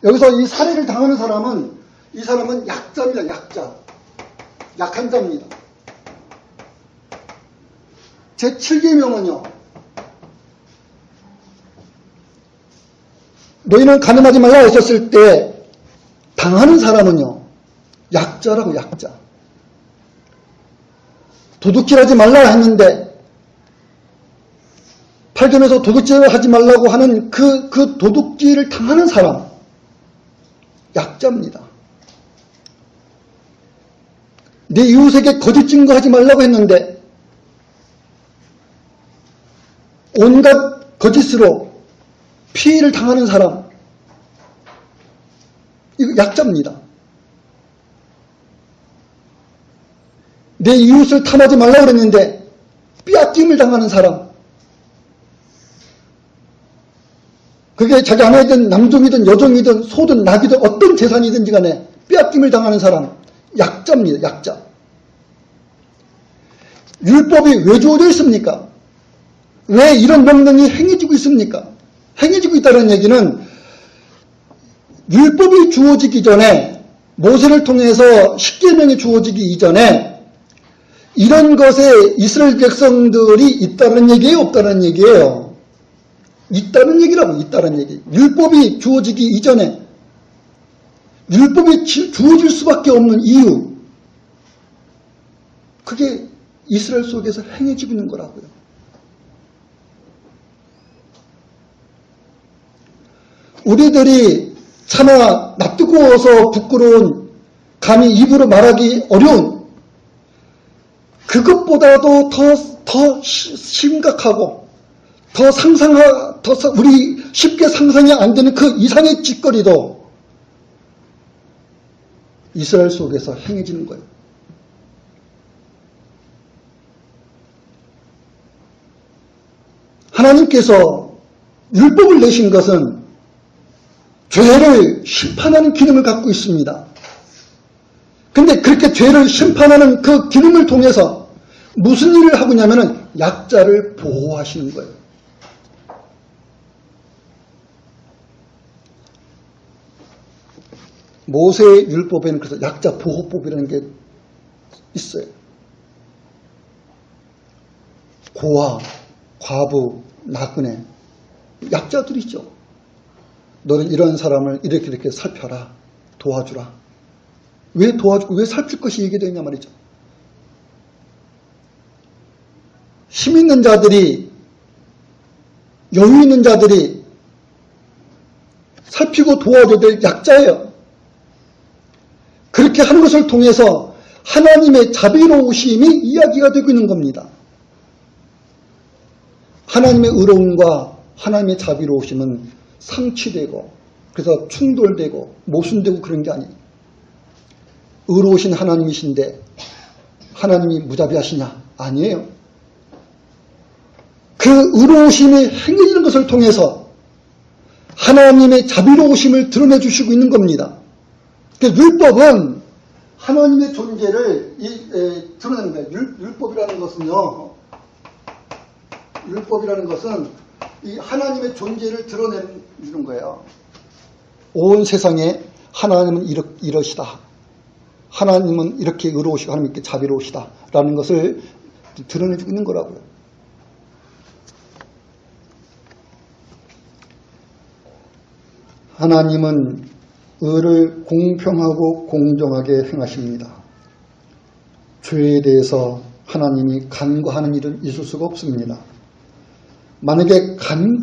여기서 이 살해를 당하는 사람은, 이 사람은 약자입니다. 약자. 약한 자입니다. 제7계명은요. 너희는 가늠하지 말라 했었을 때 당하는 사람은요. 약자라고, 약자. 도둑질하지 말라 했는데 팔점에서 도둑질을 하지 말라고 하는 그 도둑질을 당하는 사람, 약자입니다. 내 이웃에게 거짓 증거하지 말라고 했는데 온갖 거짓으로 피해를 당하는 사람, 이거 약자입니다. 내 이웃을 탐하지 말라고 그랬는데 빼앗김을 당하는 사람, 그게 자기 아내든 남종이든 여종이든 소든 낙이든 어떤 재산이든지 간에 빼앗김을 당하는 사람, 약자입니다. 약자. 율법이 왜 주어져 있습니까? 왜 이런 명령이 행해지고 있습니까? 행해지고 있다는 얘기는 율법이 주어지기 전에, 모세를 통해서 십계명이 주어지기 이전에 이런 것에 이스라엘 백성들이 있다는 얘기예요? 없다는 얘기예요? 있다는 얘기라고, 있다는 얘기. 율법이 주어지기 이전에, 율법이 주어질 수밖에 없는 이유, 그게 이스라엘 속에서 행해지고 있는 거라고요. 우리들이 차마 낯뜨거워서 부끄러운, 감히 입으로 말하기 어려운, 그것보다도 더 심각하고 더 우리 쉽게 상상이 안 되는 그 이상의 짓거리도 이스라엘 속에서 행해지는 거예요. 하나님께서 율법을 내신 것은 죄를 심판하는 기능을 갖고 있습니다. 근데 그렇게 죄를 심판하는 그 기능을 통해서 무슨 일을 하고 있냐면은 약자를 보호하시는 거예요. 모세의 율법에는 그래서 약자 보호법이라는 게 있어요. 고아, 과부, 나그네, 약자들이죠. 너는 이런 사람을 이렇게 살펴라, 도와주라. 왜 도와주고 왜 살필 것이 얘기되냐 말이죠. 힘 있는 자들이, 여유 있는 자들이 살피고 도와줘야 될 약자예요. 그렇게 하는 것을 통해서 하나님의 자비로우심이 이야기가 되고 있는 겁니다. 하나님의 의로움과 하나님의 자비로우심은 상치되고, 그래서 충돌되고 모순되고 그런 게 아니에요. 의로우신 하나님이신데 하나님이 무자비하시냐? 아니에요. 그 의로우심이 행해지는 것을 통해서 하나님의 자비로우심을 드러내 주시고 있는 겁니다. 율법은 하나님의 존재를 드러내는 거예요. 율법이라는 것은 이 하나님의 존재를 드러내는 거예요. 온 세상에 하나님은 이러시다. 하나님은 이렇게 의로우시고 하나님 이렇게 자비로우시다. 라는 것을 드러내주고 있는 거라고요. 하나님은 의를 공평하고 공정하게 행하십니다. 죄에 대해서 하나님이 간과하는 일은 있을 수가 없습니다. 만약에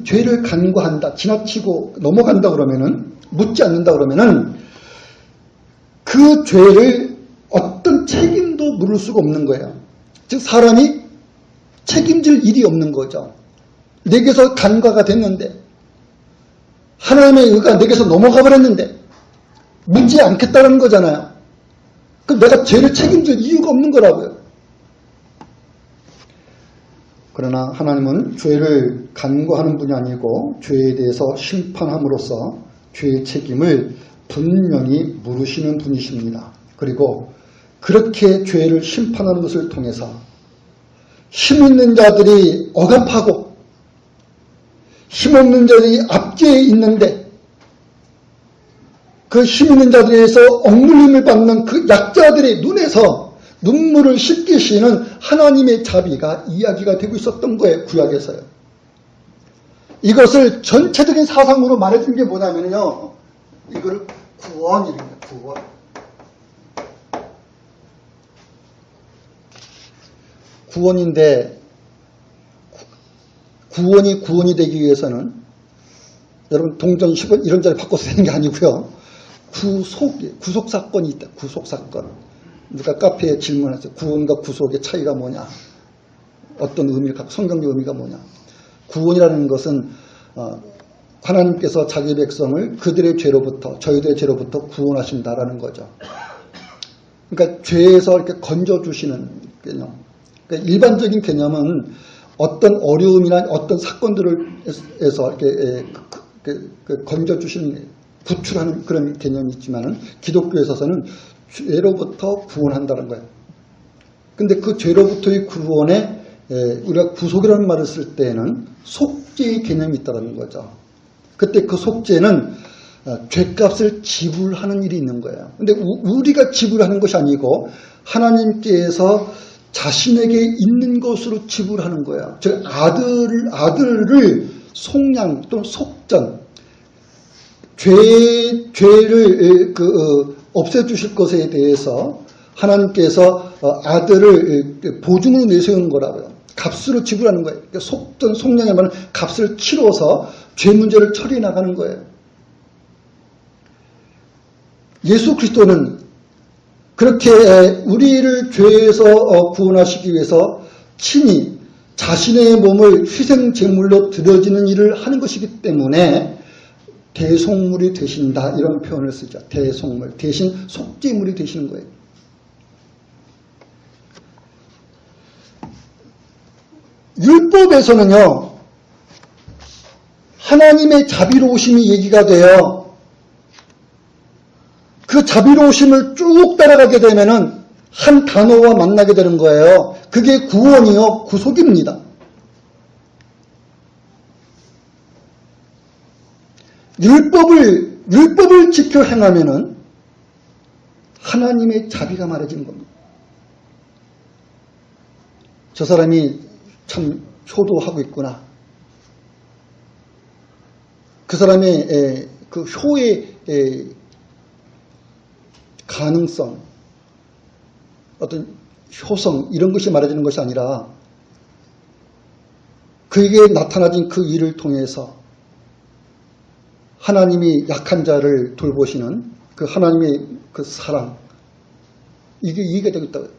죄를 간과한다, 지나치고 넘어간다 그러면은, 묻지 않는다 그러면은 그 죄를 어떤 책임도 물을 수가 없는 거예요. 즉 사람이 책임질 일이 없는 거죠. 내게서 간과가 됐는데, 하나님의 의가 내게서 넘어가 버렸는데 묻지 않겠다는 거잖아요. 그럼 내가 죄를 책임질 이유가 없는 거라고요. 그러나 하나님은 죄를 간과하는 분이 아니고 죄에 대해서 심판함으로써 죄의 책임을 분명히 물으시는 분이십니다. 그리고 그렇게 죄를 심판하는 것을 통해서 힘있는 자들이 억압하고 힘없는 자들이 앞뒤에 있는데 그 힘있는 자들에 의해서 억눌림을 받는 그 약자들의 눈에서 눈물을 씻기시는 하나님의 자비가 이야기가 되고 있었던 거예요. 구약에서요. 이것을 전체적인 사상으로 말해준 게 뭐냐면요. 이거를 구원이랍니다. 구원. 구원인데 구원이 되기 위해서는 여러분 동전 10원 이런 자리 바꿔서 되는 게 아니고요. 구속사건이 있다. 구속사건. 누가 카페에 질문했어요. 구원과 구속의 차이가 뭐냐. 어떤 의미를 갖고 성경적 의미가 뭐냐. 구원이라는 것은 하나님께서 자기 백성을 그들의 죄로부터 저희들의 죄로부터 구원하신다라는 거죠. 그러니까 죄에서 이렇게 건져주시는 개념. 그러니까 일반적인 개념은 어떤 어려움이나 어떤 사건들에서 이렇게 건져주시는 구출하는 그런 개념이 있지만은 기독교에 있어서는 죄로부터 구원한다는 거예요. 근데 그 죄로부터의 구원에 우리가 구속이라는 말을 쓸 때에는 속죄의 개념이 있다는 거죠. 그때 그 속죄는 죄값을 지불하는 일이 있는 거예요. 근데 우리가 지불하는 것이 아니고 하나님께서 자신에게 있는 것으로 지불하는 거예요. 즉 아들을 속량 또는 속전 죄를 없애주실 것에 대해서 하나님께서 아들을 보증으로 내세우는 거라고요. 값으로 지불하는 거예요. 그러니까 속전, 속량의 말은 값을 치러서 죄 문제를 처리해 나가는 거예요. 예수 그리스도는 그렇게 우리를 죄에서 구원하시기 위해서 친히 자신의 몸을 희생 제물로 드려지는 일을 하는 것이기 때문에 대속물이 되신다 이런 표현을 쓰죠. 대속물 대신 속죄물이 되시는 거예요. 율법에서는요 하나님의 자비로우심이 얘기가 돼요. 그 자비로우심을 쭉 따라가게 되면은 한 단어와 만나게 되는 거예요. 그게 구원이요 구속입니다. 율법을 지켜 행하면은 하나님의 자비가 말해지는 겁니다. 저 사람이 참 효도하고 있구나. 그 사람의 그 효의 가능성, 어떤 효성 이런 것이 말해지는 것이 아니라 그에게 나타나진 그 일을 통해서 하나님이 약한 자를 돌보시는 그 하나님의 그 사랑 이게 이해가 되고 있다고요.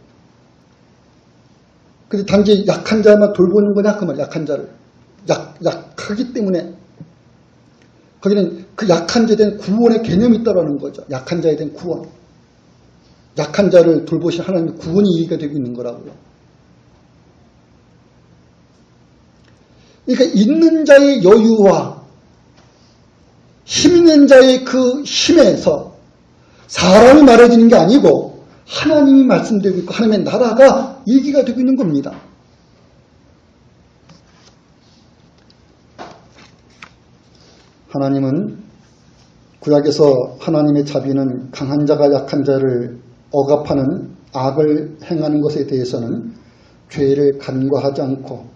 근데 단지 약한 자만 돌보는 거냐 그 말 약한 자를 약하기 때문에 거기는 그 약한 자에 대한 구원의 개념이 있다라는 거죠. 약한 자에 대한 구원. 약한 자를 돌보신 하나님의 구원이 이해가 되고 있는 거라고요. 그러니까 있는 자의 여유와 힘 있는 자의 그 힘에서 사람이 말해지는 게 아니고 하나님이 말씀되고 있고 하나님의 나라가 얘기가 되고 있는 겁니다. 하나님은 구약에서 하나님의 자비는 강한 자가 약한 자를 억압하는 악을 행하는 것에 대해서는 죄를 간과하지 않고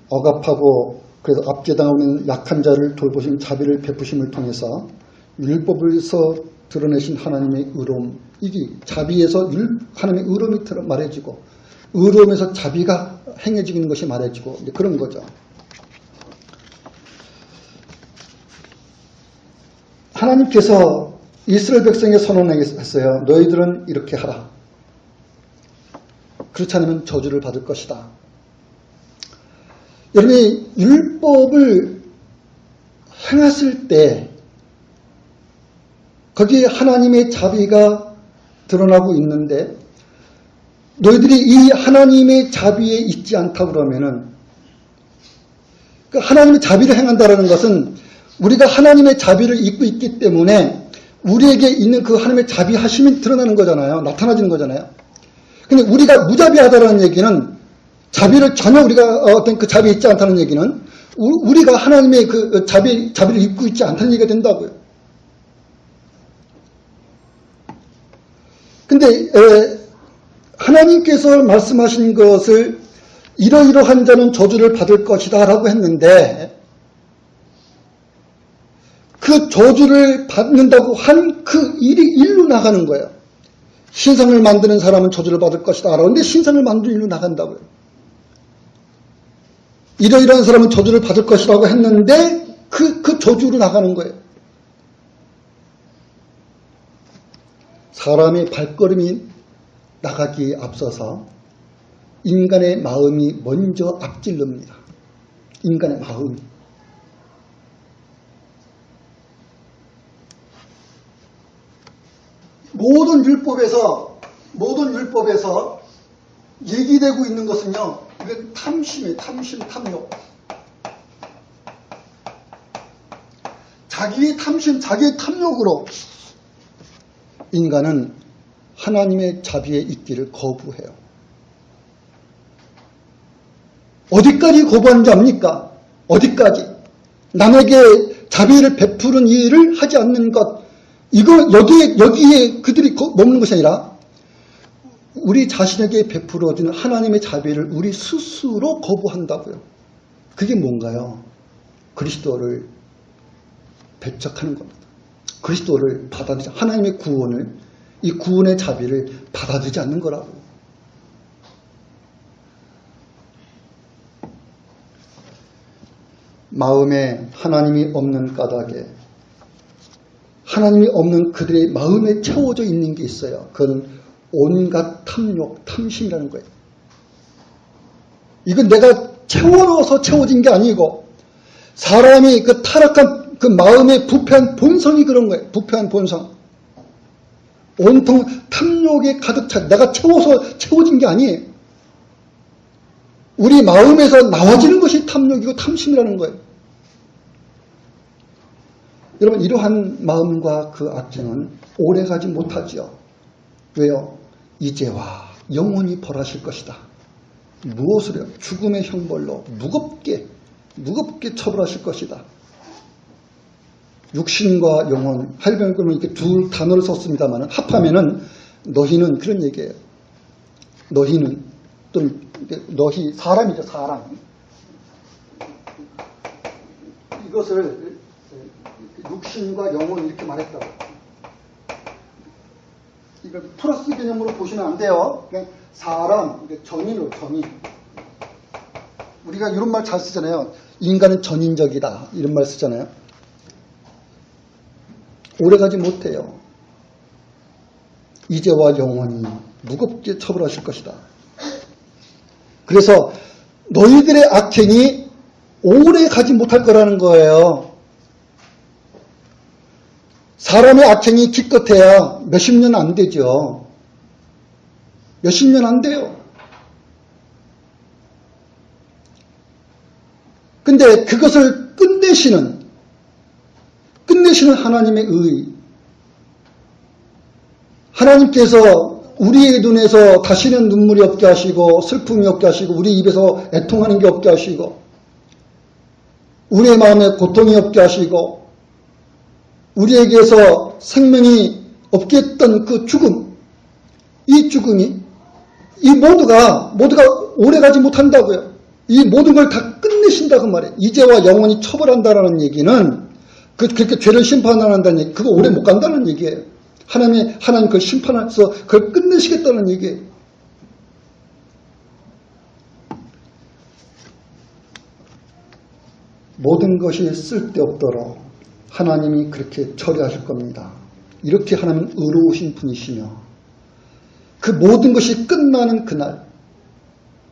억압하고 그래서 압제당하는 약한 자를 돌보신 자비를 베푸심을 통해서 율법에서 드러내신 하나님의 의로움 이게 자비에서 하나님의 의로움이 말해지고 의로움에서 자비가 행해지고 있는 것이 말해지고 그런 거죠. 하나님께서 이스라엘 백성에게 선언했어요. 너희들은 이렇게 하라. 그렇지 않으면 저주를 받을 것이다. 여러분이 율법을 행했을 때 거기에 하나님의 자비가 드러나고 있는데 너희들이 이 하나님의 자비에 있지 않다 그러면은, 그 하나님의 자비를 행한다라는 것은 우리가 하나님의 자비를 잊고 있기 때문에 우리에게 있는 그 하나님의 자비하심이 드러나는 거잖아요. 나타나지는 거잖아요. 근데 우리가 무자비하다라는 얘기는, 자비를 전혀 우리가 어떤 그 자비에 있지 않다는 얘기는 우리가 하나님의 그 자비를 잊고 있지 않다는 얘기가 된다고요. 근데 하나님께서 말씀하신 것을 이러이러한 자는 저주를 받을 것이다 라고 했는데, 그 저주를 받는다고 한 그 일이 일로 나가는 거예요. 신상을 만드는 사람은 저주를 받을 것이다 라고 했는데 신상을 만드는 일로 나간다고요. 이러이러한 사람은 저주를 받을 것이라고 했는데 그 저주로 나가는 거예요. 사람의 발걸음이 나가기에 앞서서 인간의 마음이 먼저 앞질릅니다. 인간의 마음이. 모든 율법에서 얘기되고 있는 것은요, 이건 탐심이에요. 탐욕. 자기의 탐심, 자기의 탐욕으로 인간은 하나님의 자비에 있기를 거부해요. 어디까지 거부하는지 압니까? 어디까지? 남에게 자비를 베푸는 일을 하지 않는 것. 여기에 그들이 머무는 것이 아니라 우리 자신에게 베풀어지는 하나님의 자비를 우리 스스로 거부한다고요. 그게 뭔가요? 그리스도를 배척하는 겁니다. 그리스도를 받아들이지, 하나님의 구원을, 이 구원의 자비를 받아들이지 않는 거라고요. 마음에 하나님이 없는 까닭에, 하나님이 없는 그들의 마음에 채워져 있는 게 있어요. 그건 온갖 탐욕, 탐심이라는 거예요. 이건 내가 채워넣어서 채워진 게 아니고 사람이 그 타락한 그 마음의 부패한 본성이 그런 거예요. 부패한 본성. 온통 탐욕에 가득 차, 내가 채워서 채워진 게 아니에요. 우리 마음에서 나와지는 것이 탐욕이고 탐심이라는 거예요. 여러분, 이러한 마음과 그 악행은 오래가지 못하지요. 왜요? 이제와 영원히 벌하실 것이다. 무엇으로요? 죽음의 형벌로 무겁게 처벌하실 것이다. 육신과 영혼, 할변은 이렇게 두 단어를 썼습니다만 합하면은 너희는 그런 얘기예요. 너희는, 또는 너희, 사람이죠, 사람. 이것을 육신과 영혼 이렇게 말했다고. 이거 플러스 개념으로 보시면 안 돼요. 그냥 사람, 전인으로, 전인. 우리가 이런 말 잘 쓰잖아요. 인간은 전인적이다. 이런 말 쓰잖아요. 오래가지 못해요. 이제와 영원히 무겁게 처벌하실 것이다. 그래서 너희들의 악행이 오래 가지 못할 거라는 거예요. 사람의 악행이 기껏해야 몇십 년 안 되죠. 몇십 년 안 돼요. 근데 그것을 끝내시는 하나님의 의. 하나님께서 우리의 눈에서 다시는 눈물이 없게 하시고 슬픔이 없게 하시고 우리 입에서 애통하는 게 없게 하시고 우리의 마음에 고통이 없게 하시고 우리에게서 생명이 없게 했던 그 죽음, 이 죽음이, 이 모두가 오래가지 못한다고요. 이 모든 걸 다 끝내신다고 말해요. 이제와 영원히 처벌한다라는 얘기는 그렇게 죄를 심판한다는 얘기, 그거 오래 못 간다는 얘기예요. 하나님 그 심판해서 그걸 끝내시겠다는 얘기예요. 모든 것이 쓸데없도록 하나님이 그렇게 처리하실 겁니다. 이렇게 하나님은 의로우신 분이시며 그 모든 것이 끝나는 그날,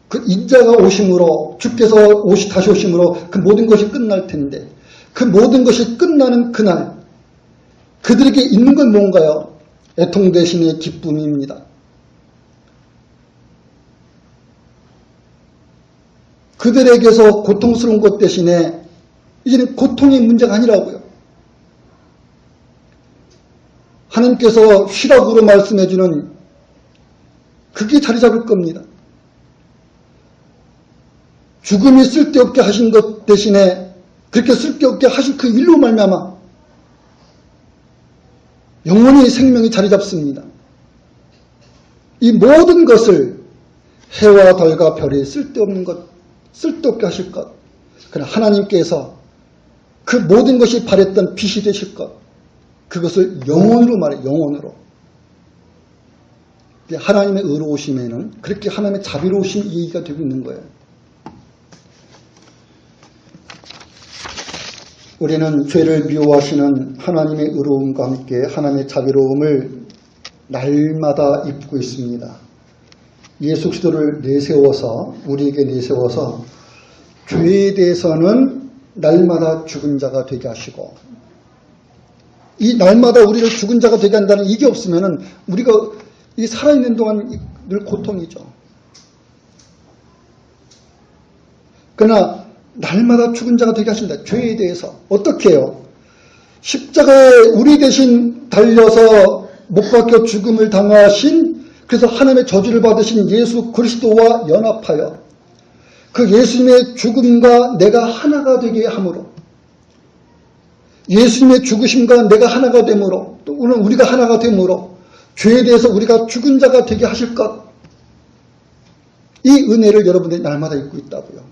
그 인자가 오심으로, 주께서 다시 오심으로 그 모든 것이 끝날 텐데 그 모든 것이 끝나는 그날 그들에게 있는 건 뭔가요? 애통 대신의 기쁨입니다. 그들에게서 고통스러운 것 대신에 이제는 고통의 문제가 아니라고요. 하나님께서 희락으로 말씀해주는 그게 자리 잡을 겁니다. 죽음이 쓸데없게 하신 것 대신에 그렇게 쓸데없게 하신 그 일로 말미암아 영원히 생명이 자리 잡습니다. 이 모든 것을 해와 달과 별이 쓸데없는 것, 쓸데없게 하실 것, 그러나 하나님께서 그 모든 것이 바랬던 빛이 되실 것, 그것을 영원으로 말해요. 영원으로. 하나님의 의로우심에는 그렇게 하나님의 자비로우심이 얘기가 되고 있는 거예요. 우리는 죄를 미워하시는 하나님의 의로움과 함께 하나님의 자비로움을 날마다 입고 있습니다. 예수 그리스도를 내세워서 우리에게 내세워서 죄에 대해서는 날마다 죽은 자가 되게 하시고, 이 날마다 우리를 죽은 자가 되게 한다는 이게 없으면은 우리가 이 살아있는 동안 늘 고통이죠. 그러나 날마다 죽은 자가 되게 하신다. 죄에 대해서 어떻게 해요? 십자가에 우리 대신 달려서 못 박혀 죽음을 당하신, 그래서 하나님의 저주를 받으신 예수 그리스도와 연합하여 그 예수님의 죽음과 내가 하나가 되게 함으로, 예수님의 죽으심과 내가 하나가 됨으로, 또 오늘 우리가 하나가 됨으로 죄에 대해서 우리가 죽은 자가 되게 하실 것, 이 은혜를 여러분들이 날마다 입고 있다고요.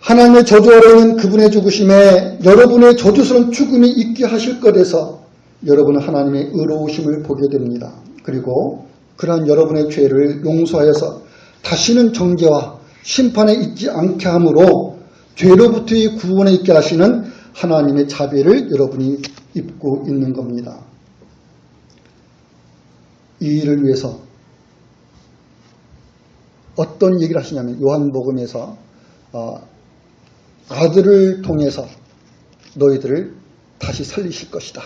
하나님의 저주 아래 있는 그분의 죽으심에 여러분의 저주스러운 죽음이 있게 하실 것에서 여러분은 하나님의 의로우심을 보게 됩니다. 그리고 그러한 여러분의 죄를 용서하여서 다시는 정죄와 심판에 있지 않게 함으로 죄로부터의 구원에 있게 하시는 하나님의 자비를 여러분이 입고 있는 겁니다. 이 일을 위해서 어떤 얘기를 하시냐면 요한복음에서 아들을 통해서 너희들을 다시 살리실 것이다.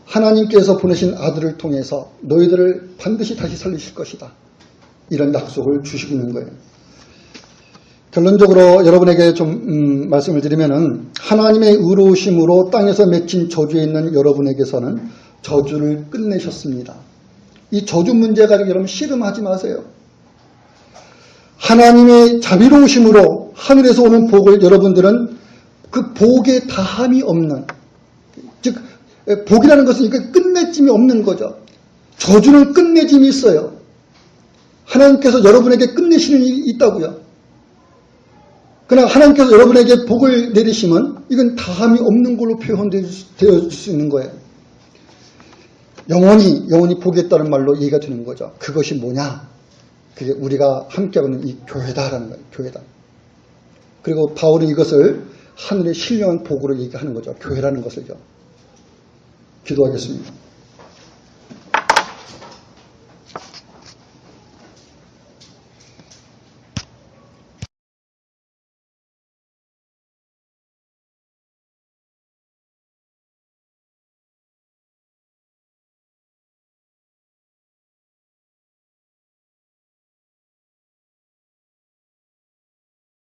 하나님께서 보내신 아들을 통해서 너희들을 반드시 다시 살리실 것이다. 이런 약속을 주시고 있는 거예요. 결론적으로 여러분에게 좀 말씀을 드리면은 하나님의 의로우심으로 땅에서 맺힌 저주에 있는 여러분에게서는 저주를 끝내셨습니다. 이 저주 문제 가지고 여러분 씨름하지 마세요. 하나님의 자비로우심으로 하늘에서 오는 복을 여러분들은 그 복에 다함이 없는, 즉 복이라는 것은 끝맺짐이 없는 거죠. 저주는 끝맺짐이 있어요. 하나님께서 여러분에게 끝내시는 일이 있다고요. 그러나 하나님께서 여러분에게 복을 내리시면 이건 다함이 없는 걸로 표현되어 줄 수 있는 거예요. 영원히 복이 있다는 말로 이해가 되는 거죠. 그것이 뭐냐? 그게 우리가 함께하고 있는 이 교회다라는 거예요. 교회다. 그리고 바울은 이것을 하늘의 신령한 복으로 얘기하는 거죠. 교회라는 것을요. 기도하겠습니다.